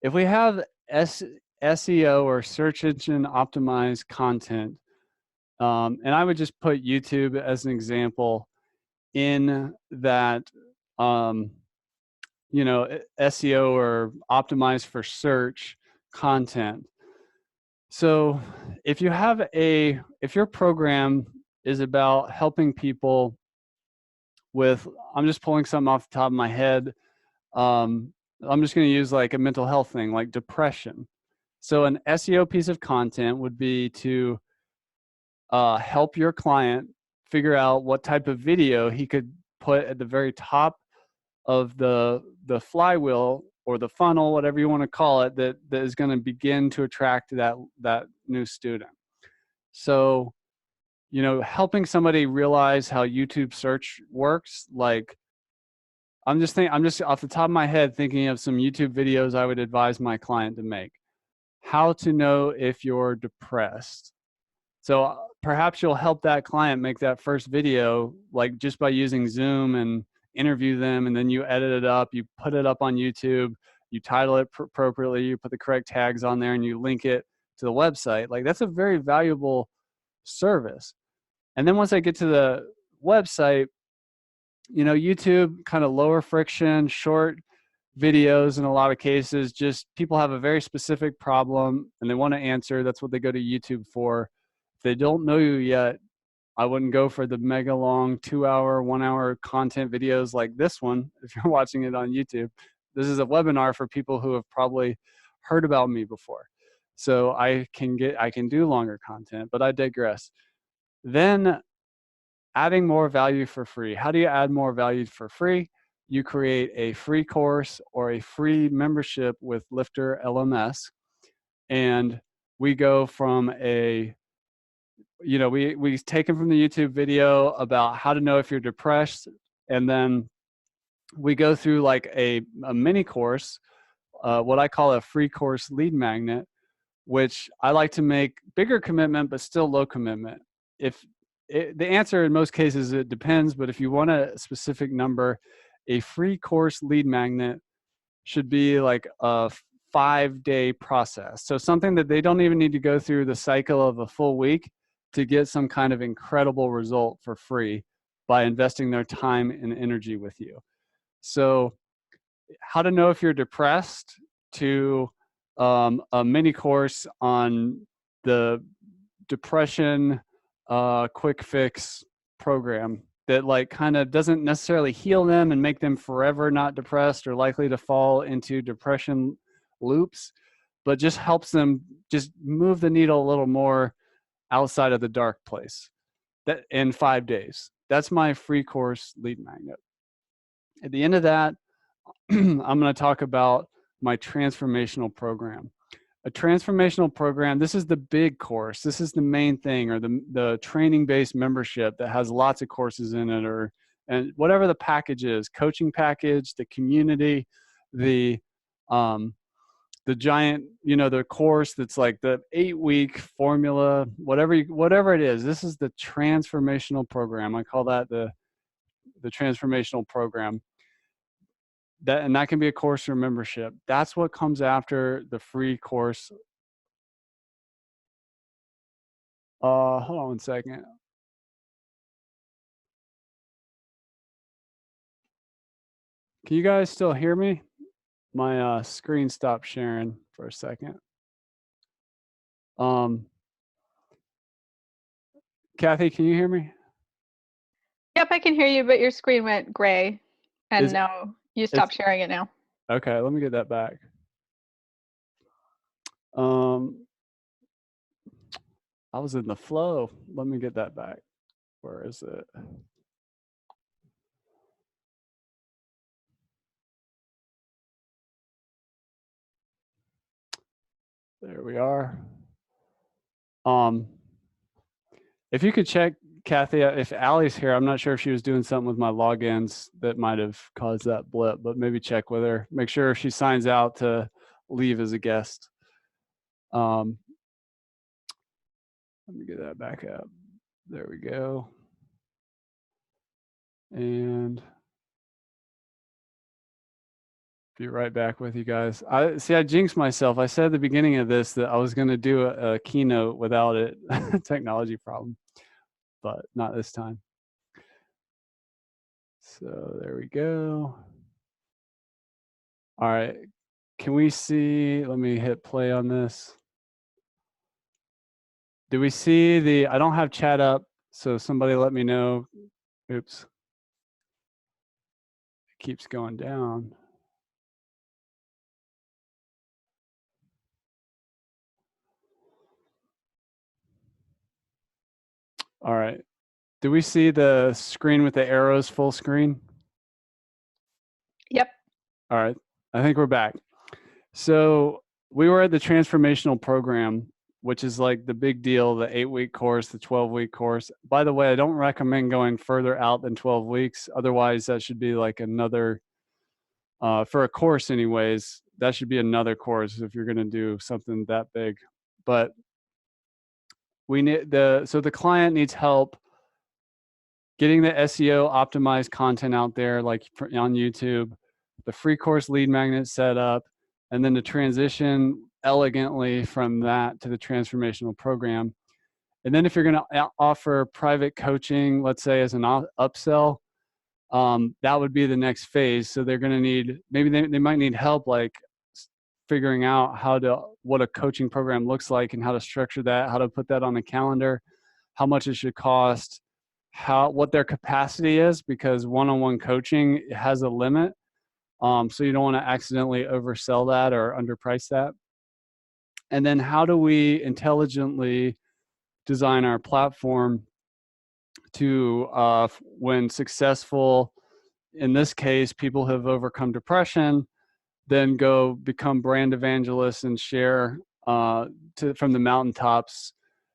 If we have SEO, or search engine optimized content, and I would just put YouTube as an example, in that, SEO or optimized for search content. So if your program is about helping people with, I'm just pulling something off the top of my head. I'm just going to use like a mental health thing, like depression. So an SEO piece of content would be to help your client figure out what type of video he could put at the very top of the flywheel or the funnel, whatever you want to call it, that is going to begin to attract that new student. So, helping somebody realize how YouTube search works. Like, I'm just off the top of my head thinking of some YouTube videos I would advise my client to make. How to know if you're depressed. So perhaps you'll help that client make that first video, like just by using Zoom, and interview them, and then you edit it up, you put it up on YouTube, you title it appropriately, you put the correct tags on there, and you link it to the website. Like, that's a very valuable service. And then once I get to the website, YouTube, kind of lower friction, short videos in a lot of cases. Just people have a very specific problem and they want to answer. That's what they go to YouTube for. If they don't know you yet, I wouldn't go for the mega long 2-hour, 1-hour content videos like this one. If you're watching it on YouTube, this is a webinar for people who have probably heard about me before. So I can do longer content, but I digress. Then adding more value for free. How do you add more value for free? You create a free course or a free membership with LifterLMS. And we go from we take them from the YouTube video about how to know if you're depressed. And then we go through like a mini course, what I call a free course lead magnet, which I like to make bigger commitment, but still low commitment. The answer in most cases, it depends, but if you want a specific number, a free course lead magnet should be like a 5-day process. So something that they don't even need to go through the cycle of a full week to get some kind of incredible result for free by investing their time and energy with you. So how to know if you're depressed, to a mini course on the depression quick fix program that like kind of doesn't necessarily heal them and make them forever not depressed or likely to fall into depression loops, but just helps them just move the needle a little more outside of the dark place. That in 5 days. That's my free course lead magnet. At the end of that, I'm going to talk about my transformational program. A transformational program, this is the big course. This is the main thing, or the training-based membership that has lots of courses in it, and whatever the package is, coaching package, the community, the giant, the course that's like the 8-week formula, whatever it is. This is the transformational program. I call that the transformational program. And that can be a course or membership. That's what comes after the free course. Hold on 1 second. Can you guys still hear me? My screen stopped sharing for a second. Kathy, can you hear me? Yep, I can hear you, but your screen went gray, and now you stopped sharing it now. Okay, let me get that back. I was in the flow. Let me get that back. Where is it? There we are. If you could check, Kathy, if Allie's here, I'm not sure if she was doing something with my logins that might have caused that blip, but maybe check with her. Make sure if she signs out to leave as a guest. Let me get that back up. There we go. And be right back with you guys. I jinxed myself. I said at the beginning of this that I was going to do a keynote without it, technology problem, but not this time. So there we go. All right. Can we see? Let me hit play on this. Do we see I don't have chat up, so somebody let me know. Oops. It keeps going down. All right. Do we see the screen with the arrows full screen? Yep. All right. I think we're back. So we were at the transformational program, which is like the big deal, the 8-week course, the 12-week course. By the way, I don't recommend going further out than 12 weeks. Otherwise, that should be like another, for a course anyways, that should be another course if you're going to do something that big. But we need so the client needs help getting the SEO optimized content out there, like on YouTube, the free course lead magnet set up, and then to transition elegantly from that to the transformational program. And then if you're going to offer private coaching, let's say as an upsell, that would be the next phase. So they're going to need, maybe they might need help like figuring out what a coaching program looks like and how to structure that, how to put that on a calendar, how much it should cost, what their capacity is, because one-on-one coaching has a limit. So you don't want to accidentally oversell that or underprice that. And then how do we intelligently design our platform to, when successful, in this case, people have overcome depression, then go become brand evangelists and share from the mountaintops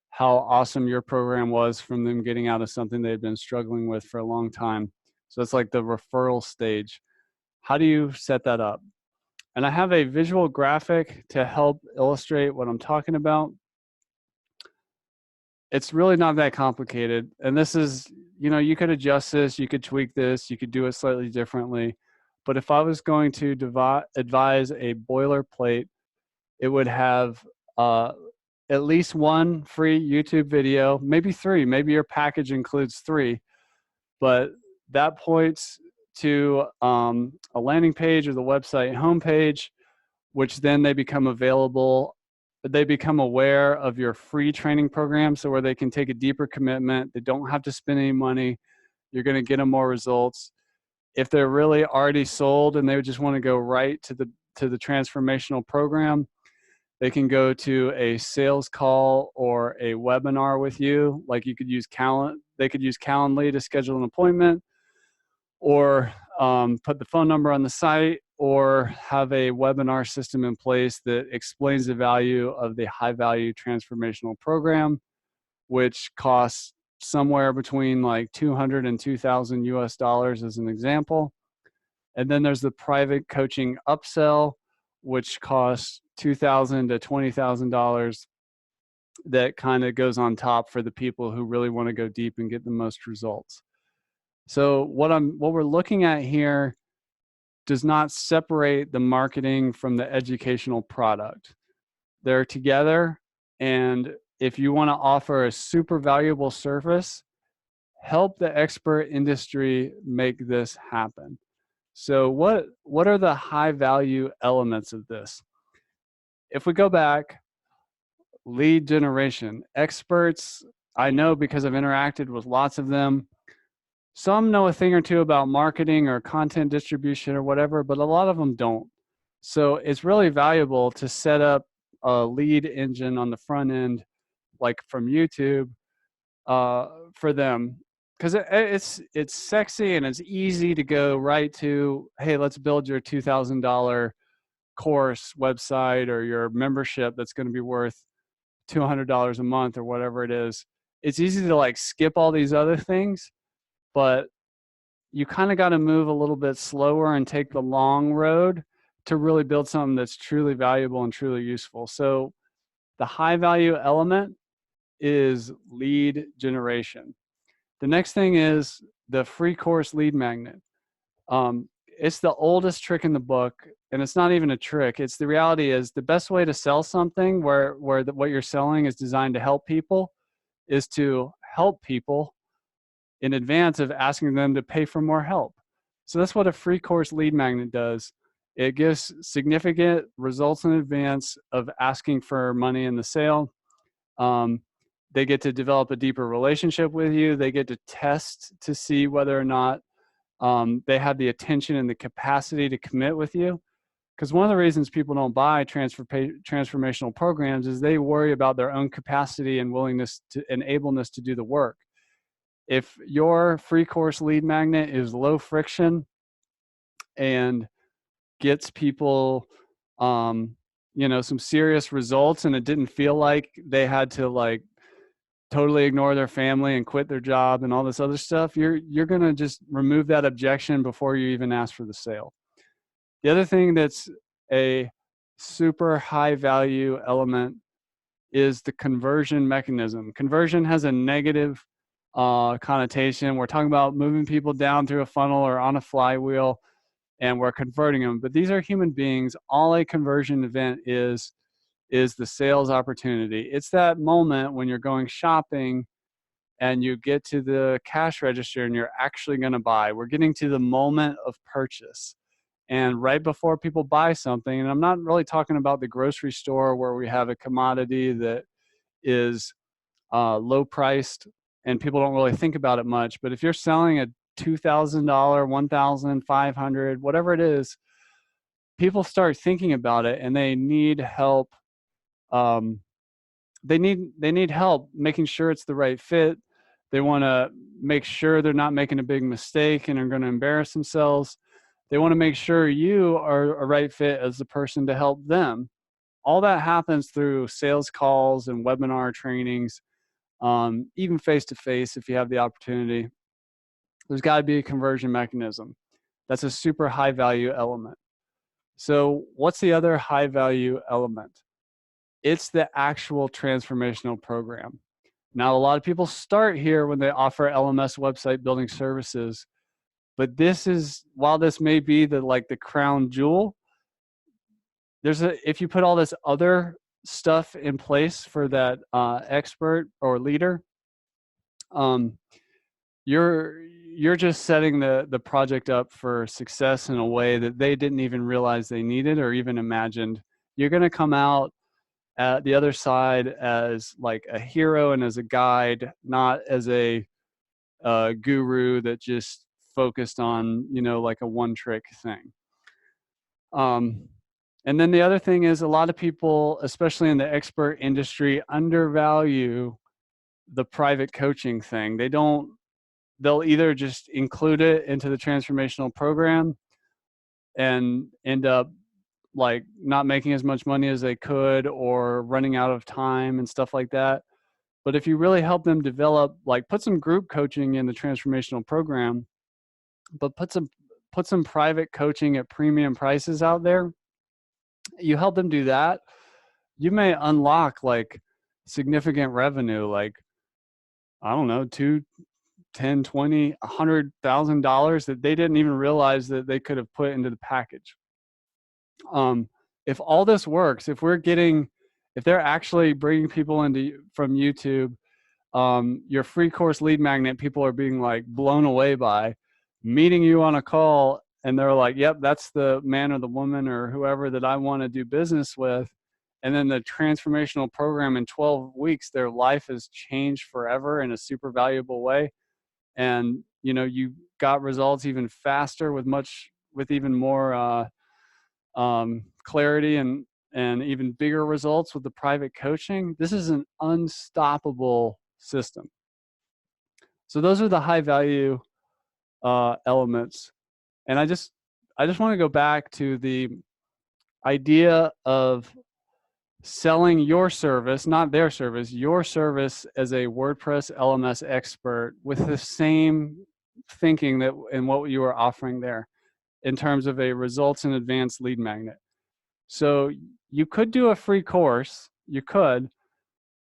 how awesome your program was from them getting out of something they'd been struggling with for a long time. So it's like the referral stage. How do you set that up? And I have a visual graphic to help illustrate what I'm talking about. It's really not that complicated. And this is, you could adjust this, you could tweak this, you could do it slightly differently. But if I was going to advise a boilerplate, it would have at least one free YouTube video, maybe three. Maybe your package includes three, but that points to a landing page or the website homepage, which then they become available. They become aware of your free training program, so where they can take a deeper commitment. They don't have to spend any money. You're going to get them more results. If they're really already sold and they just want to go right to the transformational program, they can go to a sales call or a webinar with you. Like you could use they could use Calendly to schedule an appointment, or put the phone number on the site, or have a webinar system in place that explains the value of the high value transformational program, which costs somewhere between like 200 and 2,000 US dollars as an example. And then there's the private coaching upsell, which costs $2,000 to $20,000. That kind of goes on top for the people who really want to go deep and get the most results. So what we're looking at here does not separate the marketing from the educational product. They're together, and if you want to offer a super valuable service, help the expert industry make this happen. So what are the high value elements of this? If we go back, lead generation. Experts, I know because I've interacted with lots of them. Some know a thing or two about marketing or content distribution or whatever, but a lot of them don't. So it's really valuable to set up a lead engine on the front end, like from YouTube, for them, because it's sexy and it's easy to go right to, hey, let's build your $2,000 course website or your membership that's going to be worth $200 a month or whatever it is. It's easy to like skip all these other things, but you kind of got to move a little bit slower and take the long road to really build something that's truly valuable and truly useful. So the high value element is lead generation. The next thing is the free course lead magnet. It's the oldest trick in the book, and it's not even a trick. It's the reality is the best way to sell something where what you're selling is designed to help people is to help people in advance of asking them to pay for more help. So that's what a free course lead magnet does. It gives significant results in advance of asking for money in the sale. They get to develop a deeper relationship with you. They get to test to see whether or not they have the attention and the capacity to commit with you. Because one of the reasons people don't buy transformational programs is they worry about their own capacity and willingness to and ableness to do the work. If your free course lead magnet is low friction and gets people, some serious results, and it didn't feel like they had to like totally ignore their family and quit their job and all this other stuff, you're going to just remove that objection before you even ask for the sale. The other thing that's a super high value element is the conversion mechanism. Conversion has a negative connotation. We're talking about moving people down through a funnel or on a flywheel, and we're converting them. But these are human beings. All a conversion event is the sales opportunity. It's that moment when you're going shopping and you get to the cash register and you're actually going to buy. We're getting to the moment of purchase. And right before people buy something, and I'm not really talking about the grocery store where we have a commodity that is low priced and people don't really think about it much. But if you're selling a $2,000, $1,500, whatever it is, people start thinking about it and they need help um, they need help making sure it's the right fit. They want to make sure they're not making a big mistake and are going to embarrass themselves. They want to make sure you are a right fit as the person to help them. All that happens through sales calls and webinar trainings, even face-to-face if you have the opportunity. There's got to be a conversion mechanism. That's a super high value element. So what's the other high value element? It's the actual transformational program. Now, a lot of people start here when they offer LMS website building services, but this is, while this may be the crown jewel, if you put all this other stuff in place for that expert or leader, you're just setting the project up for success in a way that they didn't even realize they needed or even imagined. You're going to come out at the other side as like a hero and as a guide, not as a guru that just focused on, like a one-trick thing. And then the other thing is, a lot of people, especially in the expert industry, undervalue the private coaching thing. They'll either just include it into the transformational program and end up like not making as much money as they could or running out of time and stuff like that. But if you really help them develop, like put some group coaching in the transformational program, but put some private coaching at premium prices out there, you help them do that, you may unlock like significant revenue, like, I don't know, $2, $10, $20, $100,000 that they didn't even realize that they could have put into the package. If all this works, if they're actually bringing people from YouTube, your free course lead magnet, people are being like blown away by meeting you on a call, and they're like, yep, that's the man or the woman or whoever that I want to do business with. And then the transformational program, in 12 weeks, their life has changed forever in a super valuable way. And, you got results even faster with even more clarity and even bigger results with the private coaching. This is an unstoppable system. So those are the high value elements. And I just want to go back to the idea of selling your service, not their service, your service as a WordPress LMS expert with the same thinking that in what you were offering there in terms of a results in advance lead magnet. So you could do a free course,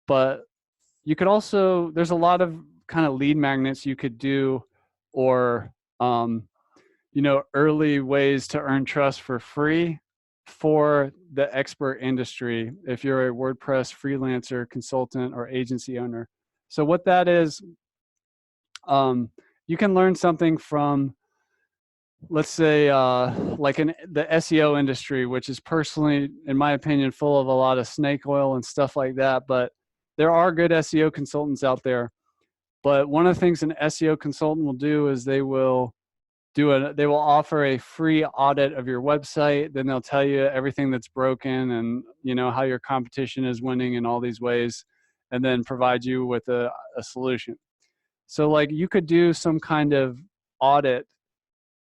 but you could also, there's a lot of kind of lead magnets you could do, or early ways to earn trust for free for the expert industry if you're a WordPress freelancer, consultant, or agency owner. So what that is, you can learn something from, let's say, the SEO industry, which is personally, in my opinion, full of a lot of snake oil and stuff like that. But there are good SEO consultants out there. But one of the things an SEO consultant will do is they will offer a free audit of your website. Then they'll tell you everything that's broken and, how your competition is winning in all these ways, and then provide you with a solution. So like you could do some kind of audit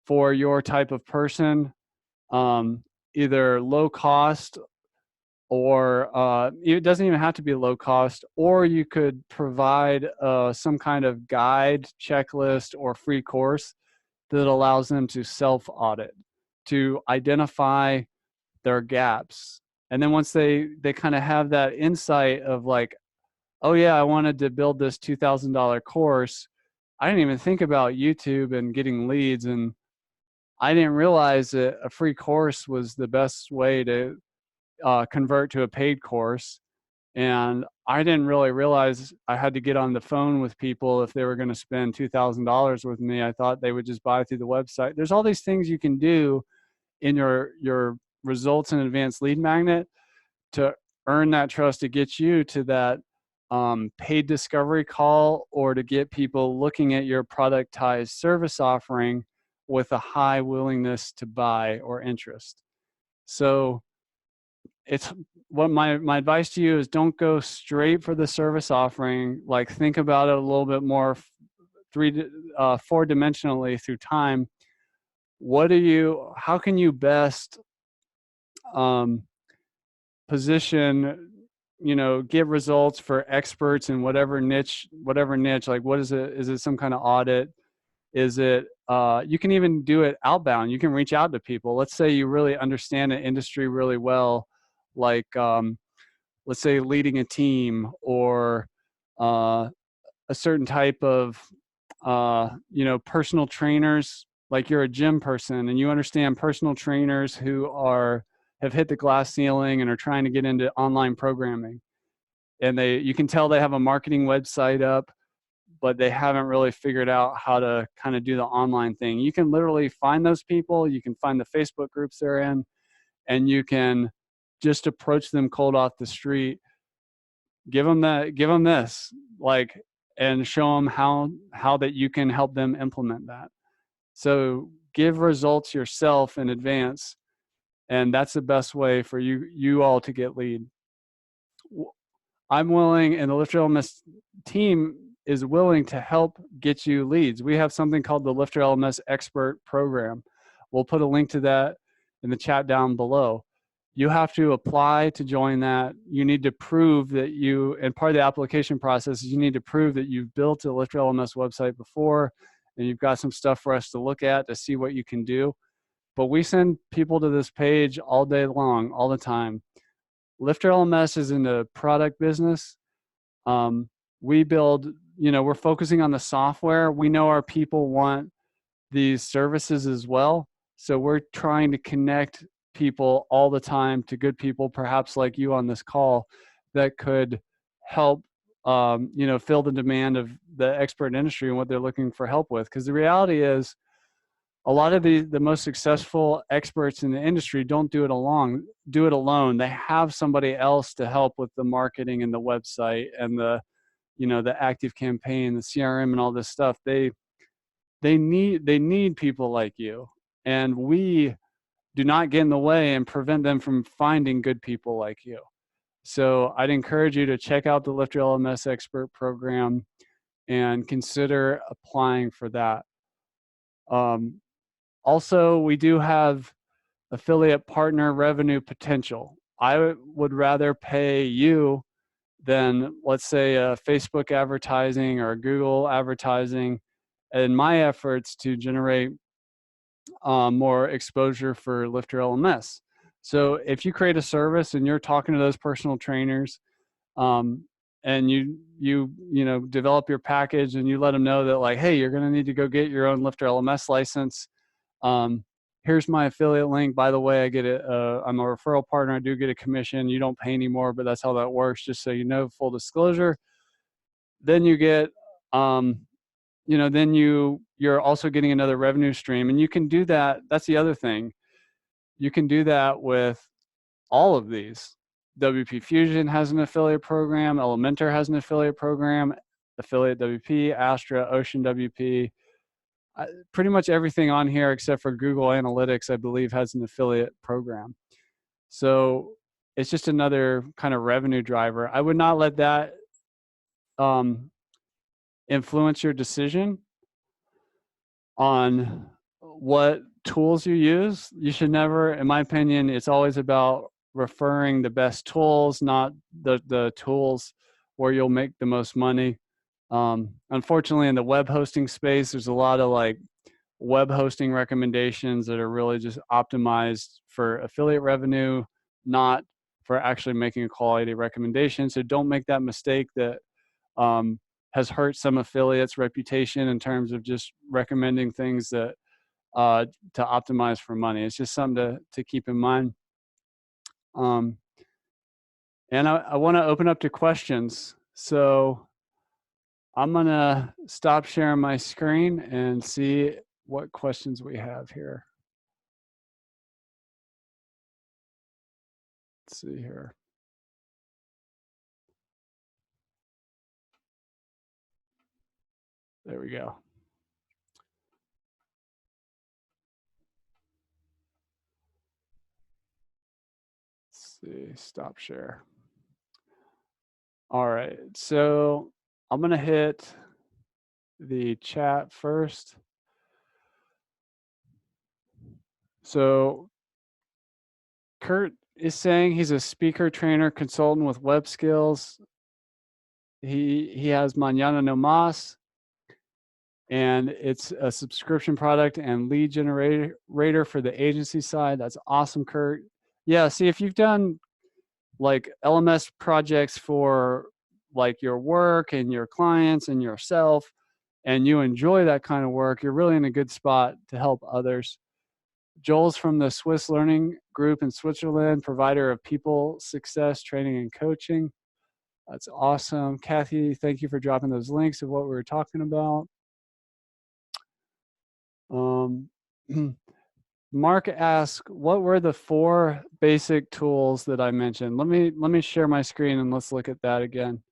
for your type of person, either low cost, or it doesn't even have to be low cost, or you could provide some kind of guide, checklist, or free course that allows them to self-audit, to identify their gaps. And then once they kind of have that insight of like, oh yeah, I wanted to build this $2,000 course. I didn't even think about YouTube and getting leads, and I didn't realize that a free course was the best way to convert to a paid course. And I didn't really realize I had to get on the phone with people if they were going to spend $2,000 with me. I thought they would just buy through the website. There's all these things you can do in your results in advanced lead magnet to earn that trust, to get you to that paid discovery call, or to get people looking at your productized service offering with a high willingness to buy or interest. So it's what my advice to you is, don't go straight for the service offering. Like, think about it a little bit more four dimensionally through time. How can you best position, get results for experts in whatever niche, like what is it some kind of audit? Is it, you can even do it outbound. You can reach out to people. Let's say you really understand an industry really well, like, let's say leading a team, or a certain type of, personal trainers. Like, you're a gym person and you understand personal trainers who have hit the glass ceiling and are trying to get into online programming. And you can tell they have a marketing website up, but they haven't really figured out how to kind of do the online thing. You can literally find those people. You can find the Facebook groups they're in, and you can just approach them cold off the street. Give them this, like, and show them how that you can help them implement that. So give results yourself in advance, and that's the best way for you all to get lead. I'm willing, and the LifterLMS team is willing to help get you leads. We have something called the LifterLMS Expert Program. We'll put a link to that in the chat down below. You have to apply to join that. You need to prove that and part of the application process is you need to prove that you've built a LifterLMS website before, and you've got some stuff for us to look at to see what you can do. But we send people to this page all day long, all the time. LifterLMS is in the product business. We build, we're focusing on the software. We know our people want these services as well. So we're trying to connect people all the time to good people, perhaps like you on this call, that could help, fill the demand of the expert industry and what they're looking for help with. Because the reality is, a lot of the most successful experts in the industry don't do it alone. They have somebody else to help with the marketing and the website and the active campaign, the CRM, and all this stuff. They need people like you, and we do not get in the way and prevent them from finding good people like you. So I'd encourage you to check out the LifterLMS Expert Program and consider applying for that. Also, we do have affiliate partner revenue potential. I would rather pay you than, let's say, a Facebook advertising or a Google advertising in my efforts to generate more exposure for LifterLMS. So if you create a service and you're talking to those personal trainers, and you develop your package and you let them know that, like, hey, you're going to need to go get your own LifterLMS license. Here's my affiliate link. By the way, I get it. I'm a referral partner. I do get a commission. You don't pay anymore, but that's how that works. Just so you know, full disclosure. Then you get, then you're also getting another revenue stream, and you can do that. That's the other thing. You can do that with all of these. WP Fusion has an affiliate program. Elementor has an affiliate program. Affiliate WP, Astra, Ocean WP. Pretty much everything on here except for Google Analytics, I believe, has an affiliate program. So it's just another kind of revenue driver. I would not let that influence your decision on what tools you use. You should never, in my opinion, it's always about referring the best tools, not the tools where you'll make the most money. Unfortunately, in the web hosting space, there's a lot of like web hosting recommendations that are really just optimized for affiliate revenue, not for actually making a quality recommendation. So don't make that mistake that has hurt some affiliates' reputation in terms of just recommending things that to optimize for money. It's just something to keep in mind. And I want to open up to questions. So I'm going to stop sharing my screen and see what questions we have here. Let's see here. There we go. see, stop share. All right, so I'm gonna hit the chat first. So Kurt is saying he's a speaker, trainer, consultant with web skills. He has Mañana No Mas, and it's a subscription product and lead generator for the agency side. That's awesome, Kurt. Yeah, see, if you've done like LMS projects for like your work and your clients and yourself, and you enjoy that kind of work, you're really in a good spot to help others. Joel's from the Swiss Learning Group in Switzerland, provider of people success training and coaching. That's awesome. Kathy, thank you for dropping those links of what we were talking about. Mark asked, what were the 4 basic tools that I mentioned? Let me share my screen and let's look at that again.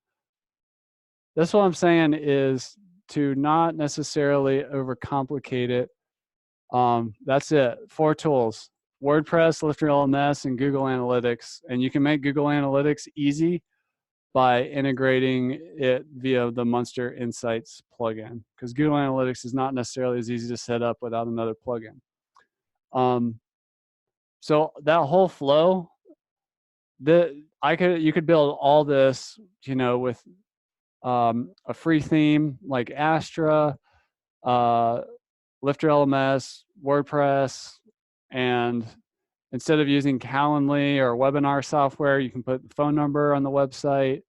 That's what I'm saying is to not necessarily overcomplicate it. That's it. 4 tools: WordPress, LifterLMS, and Google Analytics. And you can make Google Analytics easy by integrating it via the Munster Insights plugin, because Google Analytics is not necessarily as easy to set up without another plugin. So that whole flow, you could build all this, you know, with a free theme like Astra, LifterLMS, WordPress, and instead of using Calendly or webinar software, you can put the phone number on the website,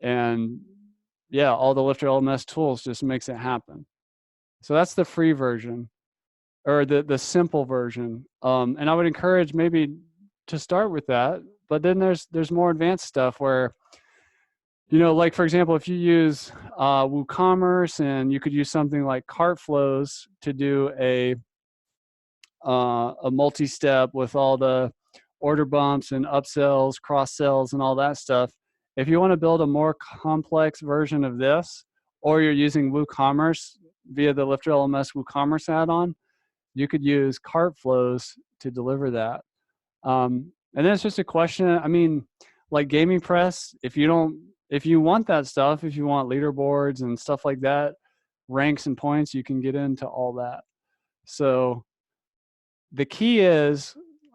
and yeah, all the LifterLMS tools just makes it happen. So that's the free version, or the simple version. And I would encourage maybe to start with that, but then there's more advanced stuff where, you know, like for example, if you use WooCommerce, and you could use something like CartFlows to do a multi-step with all the order bumps and upsells, cross sells, and all that stuff. If you want to build a more complex version of this, or you're using WooCommerce via the LifterLMS WooCommerce add-on, you could use CartFlows to deliver that. And then it's just a question. I mean, like Gaming Press, if you want that stuff, if you want leaderboards and stuff like that, ranks and points, you can get into all that. So the key is,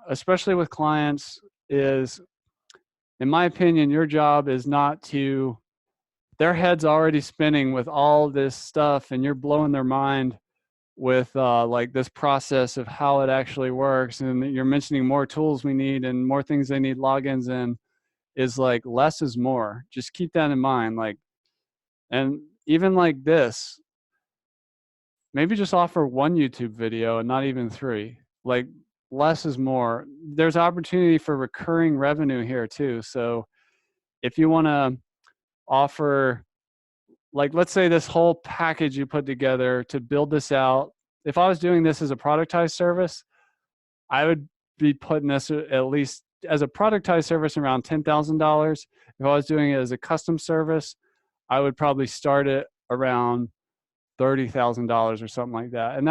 especially with clients, is, in my opinion, your job is not to, their head's already spinning with all this stuff and you're blowing their mind with like this process of how it actually works, and you're mentioning more tools we need and more things they need logins in, is like less is more. Just keep that in mind. Like, and even like this, maybe just offer 1 YouTube video and not even 3. Like, less is more. There's opportunity for recurring revenue here too. So if you want to offer, like, let's say this whole package you put together to build this out, if I was doing this as a productized service, I would be putting this at least as a productized service around $10,000. If I was doing it as a custom service, I would probably start it around $30,000 or something like that. And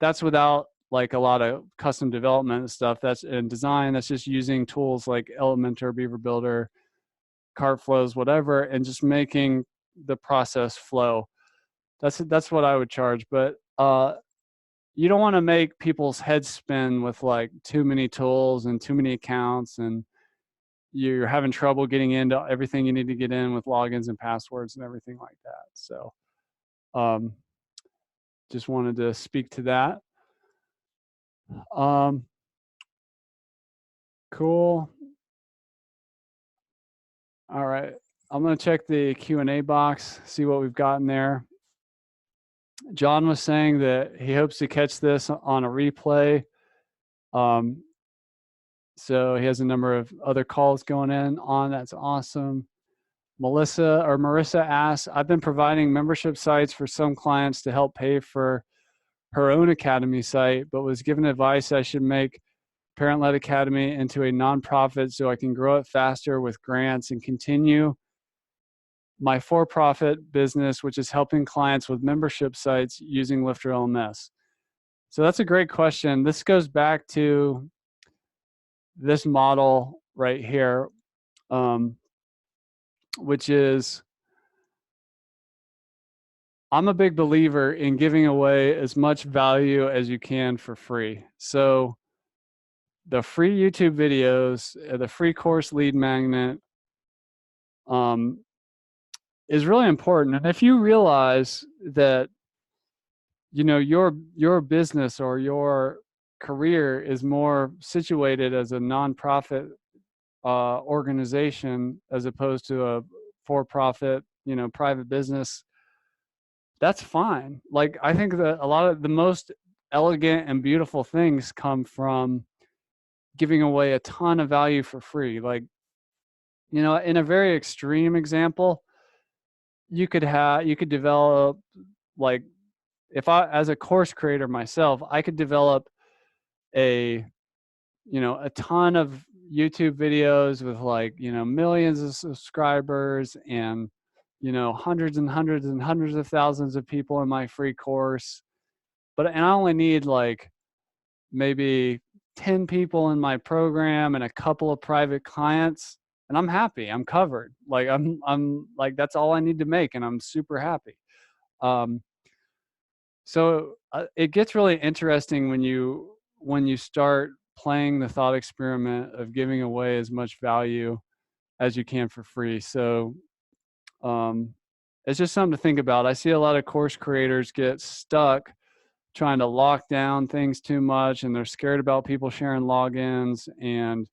that's without like a lot of custom development and stuff. That's in design. That's just using tools like Elementor, Beaver Builder, CartFlows, whatever, and just making the process flow. That's what I would charge. But you don't want to make people's heads spin with like too many tools and too many accounts, and you're having trouble getting into everything you need to get in with logins and passwords and everything like that. So just wanted to speak to that. Cool. All right. I'm going to check the Q&A box, see what we've got in there. John was saying that he hopes to catch this on a replay. So he has a number of other calls going on. That's awesome. Marissa asks, I've been providing membership sites for some clients to help pay for her own academy site, but was given advice I should make Parent-Led Academy into a nonprofit so I can grow it faster with grants and continue my for-profit business, which is helping clients with membership sites using LifterLMS. So that's a great question. This goes back to this model right here, which is, I'm a big believer in giving away as much value as you can for free. So the free YouTube videos, the free course lead magnet, is really important. And if you realize that, you know, your business or your career is more situated as a nonprofit organization as opposed to a for-profit, you know, private business, that's fine. Like, I think that a lot of the most elegant and beautiful things come from giving away a ton of value for free. Like, you know, in a very extreme example, you could develop, like, if I, as a course creator myself, I could develop a, you know, a ton of YouTube videos with, like, you know, millions of subscribers and, you know, hundreds and hundreds and hundreds of thousands of people in my free course. And I only need like maybe 10 people in my program and a couple of private clients, and I'm happy. I'm covered. Like, I'm like, that's all I need to make, and I'm super happy. So it gets really interesting when you start playing the thought experiment of giving away as much value as you can for free. So it's just something to think about. I see a lot of course creators get stuck trying to lock down things too much, and they're scared about people sharing logins and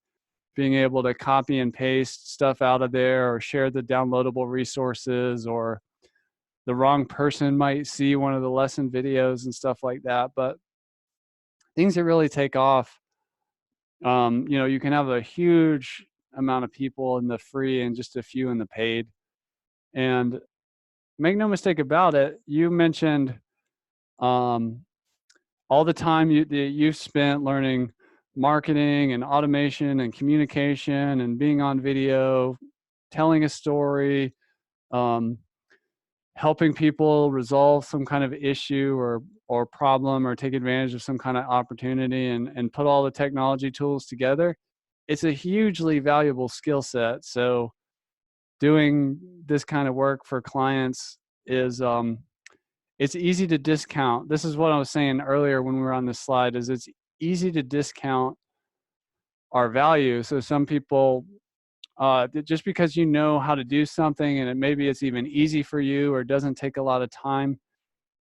being able to copy and paste stuff out of there or share the downloadable resources, or the wrong person might see one of the lesson videos and stuff like that. But things that really take off, you know, you can have a huge amount of people in the free and just a few in the paid. And make no mistake about it, you mentioned all the time you've spent learning marketing and automation and communication and being on video, telling a story, helping people resolve some kind of issue or problem, or take advantage of some kind of opportunity, and put all the technology tools together. It's a hugely valuable skill set. So doing this kind of work for clients is, it's easy to discount. This is what I was saying earlier when we were on this slide, is it's easy to discount our value. So some people, just because you know how to do something and maybe it's even easy for you or doesn't take a lot of time,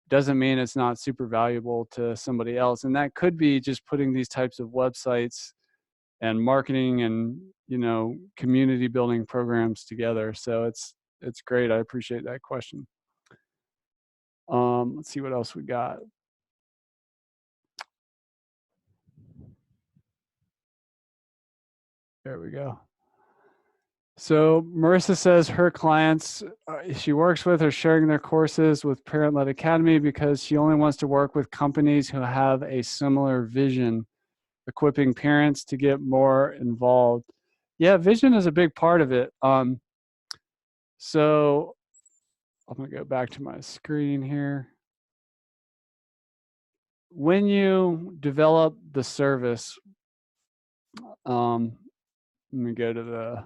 doesn't mean it's not super valuable to somebody else. And that could be just putting these types of websites and marketing and, you know, community building programs together. So it's great. I appreciate that question. Let's see what else we got. There we go. So Marissa says her clients she works with are sharing their courses with Parent-Led Academy because she only wants to work with companies who have a similar vision, equipping parents to get more involved. Yeah, vision is a big part of it. So I'm going to go back to my screen here. When you develop the service, let me go to the,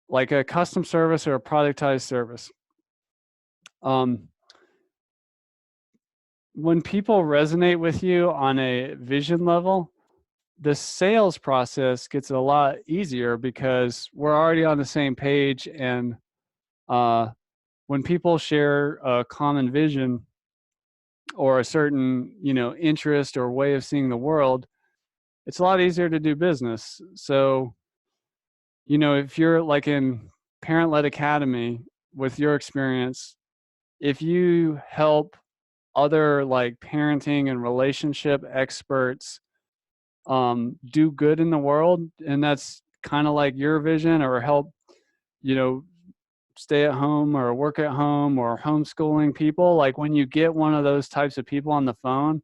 like a custom service or a productized service. When people resonate with you on a vision level, the sales process gets a lot easier because we're already on the same page. And when people share a common vision or a certain, you know, interest or way of seeing the world, it's a lot easier to do business. So, you know, if you're like in Parent-Led Academy with your experience, if you help other like parenting and relationship experts do good in the world, and that's kind of like your vision, or help, you know, stay at home or work at home or homeschooling people, like when you get one of those types of people on the phone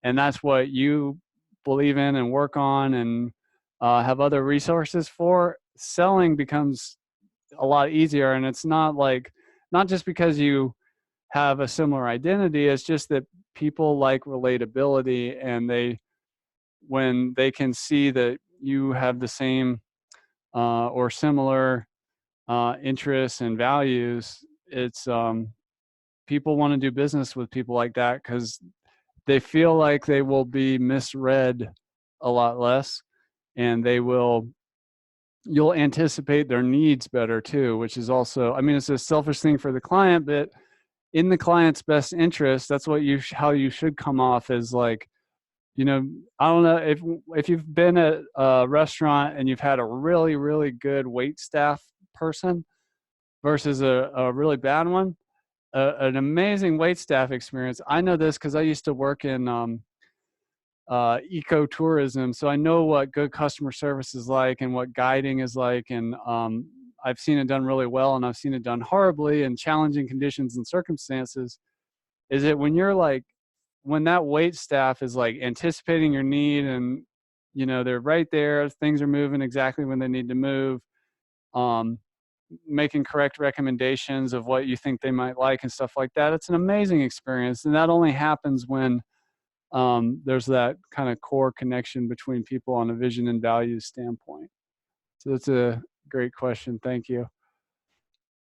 and that's what you believe in and work on and have other resources for, selling becomes a lot easier. And it's not like, not just because you have a similar identity, it's just that people like relatability, and they, when they can see that you have the same or similar interests and values, it's people want to do business with people like that because they feel like they will be misread a lot less, and you'll anticipate their needs better too, which is also, I mean, it's a selfish thing for the client, but in the client's best interest, that's what how you should come off as. Like, you know, I don't know if you've been at a restaurant and you've had a really, really good wait staff person versus a really bad one, an amazing wait staff experience. I know this because I used to work in ecotourism, so I know what good customer service is like and what guiding is like, and I've seen it done really well, and I've seen it done horribly in challenging conditions and circumstances. Is it when you're like, when that wait staff is like anticipating your need, and you know they're right there, things are moving exactly when they need to move, making correct recommendations of what you think they might like and stuff like that. It's an amazing experience, and that only happens when there's that kind of core connection between people on a vision and values standpoint. So that's a great question. Thank you.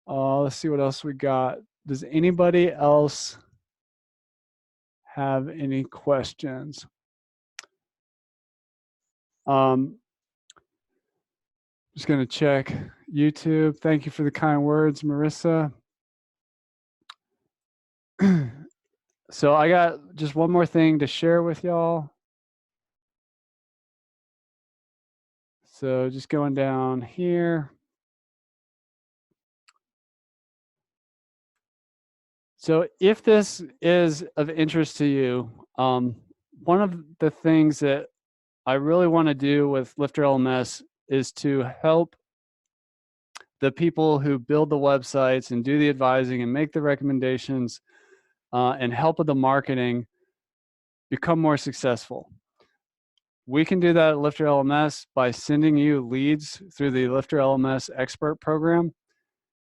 Let's see what else we got. Does anybody else have any questions? Just going to check YouTube. Thank you for the kind words, Marissa. So I got just one more thing to share with y'all. So just going down here. So if this is of interest to you, one of the things that I really want to do with LifterLMS is to help the people who build the websites and do the advising and make the recommendations and help with the marketing become more successful. We can do that at LifterLMS by sending you leads through the LifterLMS Expert Program.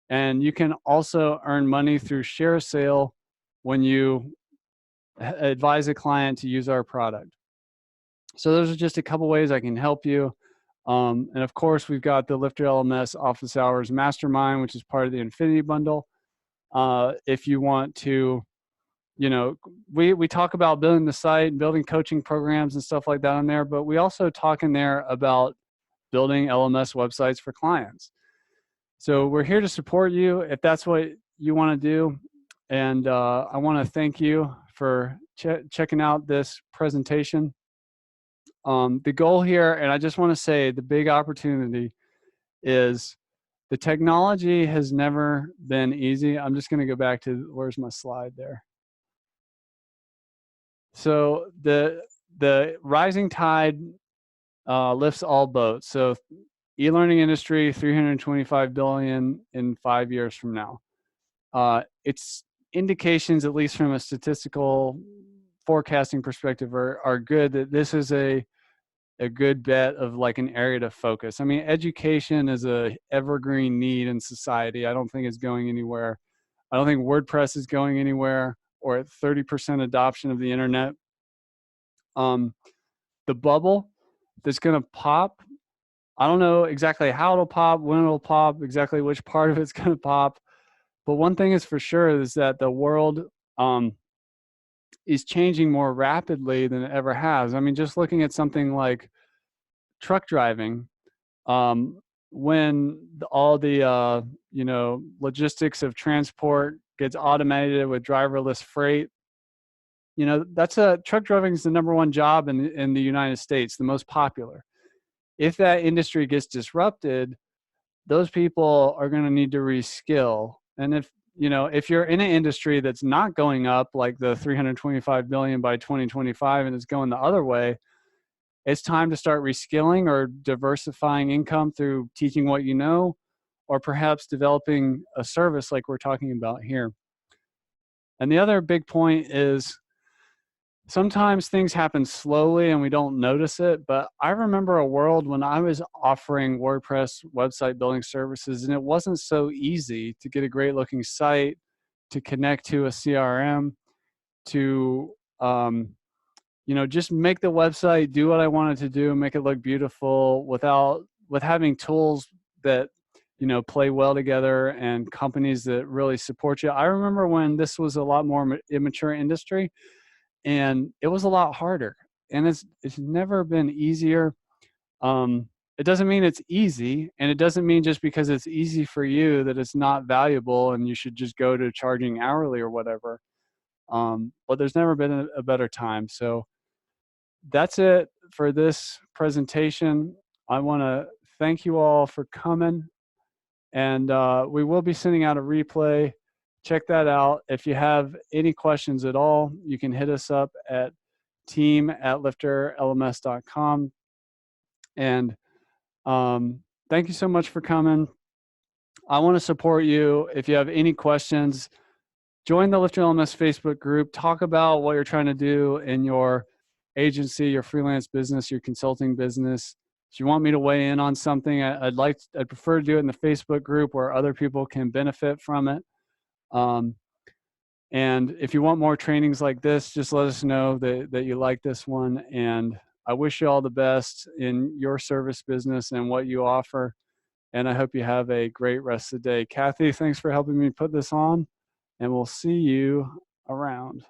And you can also earn money through share sale when you advise a client to use our product. So those are just a couple ways I can help you. And of course, we've got the LifterLMS Office Hours Mastermind, which is part of the Infinity Bundle. If you want to, you know, we talk about building the site and building coaching programs and stuff like that on there, but we also talk in there about building LMS websites for clients. So we're here to support you if that's what you want to do. And I want to thank you for checking out this presentation. The goal here, and I just want to say the big opportunity is the technology has never been easy. I'm just going to go back to, where's my slide there? So the rising tide lifts all boats. So e-learning industry, 325 billion in 5 years from now. It's indications, at least from a statistical forecasting perspective, are good that this is a good bet of like an area to focus. I mean, education is a evergreen need in society. I don't think it's going anywhere. I don't think WordPress is going anywhere, or at 30% adoption of the internet. The bubble that's going to pop, I don't know exactly how it'll pop, when it'll pop, exactly which part of it's going to pop. But one thing is for sure is that the world is changing more rapidly than it ever has. I mean, just looking at something like truck driving, when all the you know, logistics of transport gets automated with driverless freight, you know, truck driving is the #1 job in the United States, the most popular. If that industry gets disrupted, those people are going to need to reskill. And if, you know, if you're in an industry that's not going up like the 325 billion by 2025 and it's going the other way, it's time to start reskilling or diversifying income through teaching what you know, or perhaps developing a service like we're talking about here. And the other big point is sometimes things happen slowly and we don't notice it, but I remember a world when I was offering WordPress website building services, and it wasn't so easy to get a great looking site, to connect to a CRM, to just make the website, do what I wanted to do, make it look beautiful with having tools that, play well together and companies that really support you. I remember when this was a lot more immature industry and it was a lot harder, and it's never been easier. It doesn't mean it's easy, and it doesn't mean just because it's easy for you that it's not valuable and you should just go to charging hourly or whatever. But there's never been a better time. So that's it for this presentation. I want to thank you all for coming, and we will be sending out a replay. Check that out. If you have any questions at all, you can hit us up at team@lifterlms.com. And thank you so much for coming. I want to support you. If you have any questions, join the LifterLMS Facebook group. Talk about what you're trying to do in your agency, your freelance business, your consulting business. If you want me to weigh in on something, I'd prefer to do it in the Facebook group where other people can benefit from it. And if you want more trainings like this, just let us know that you like this one. And I wish you all the best in your service business and what you offer. And I hope you have a great rest of the day. Kathy, thanks for helping me put this on, and we'll see you around.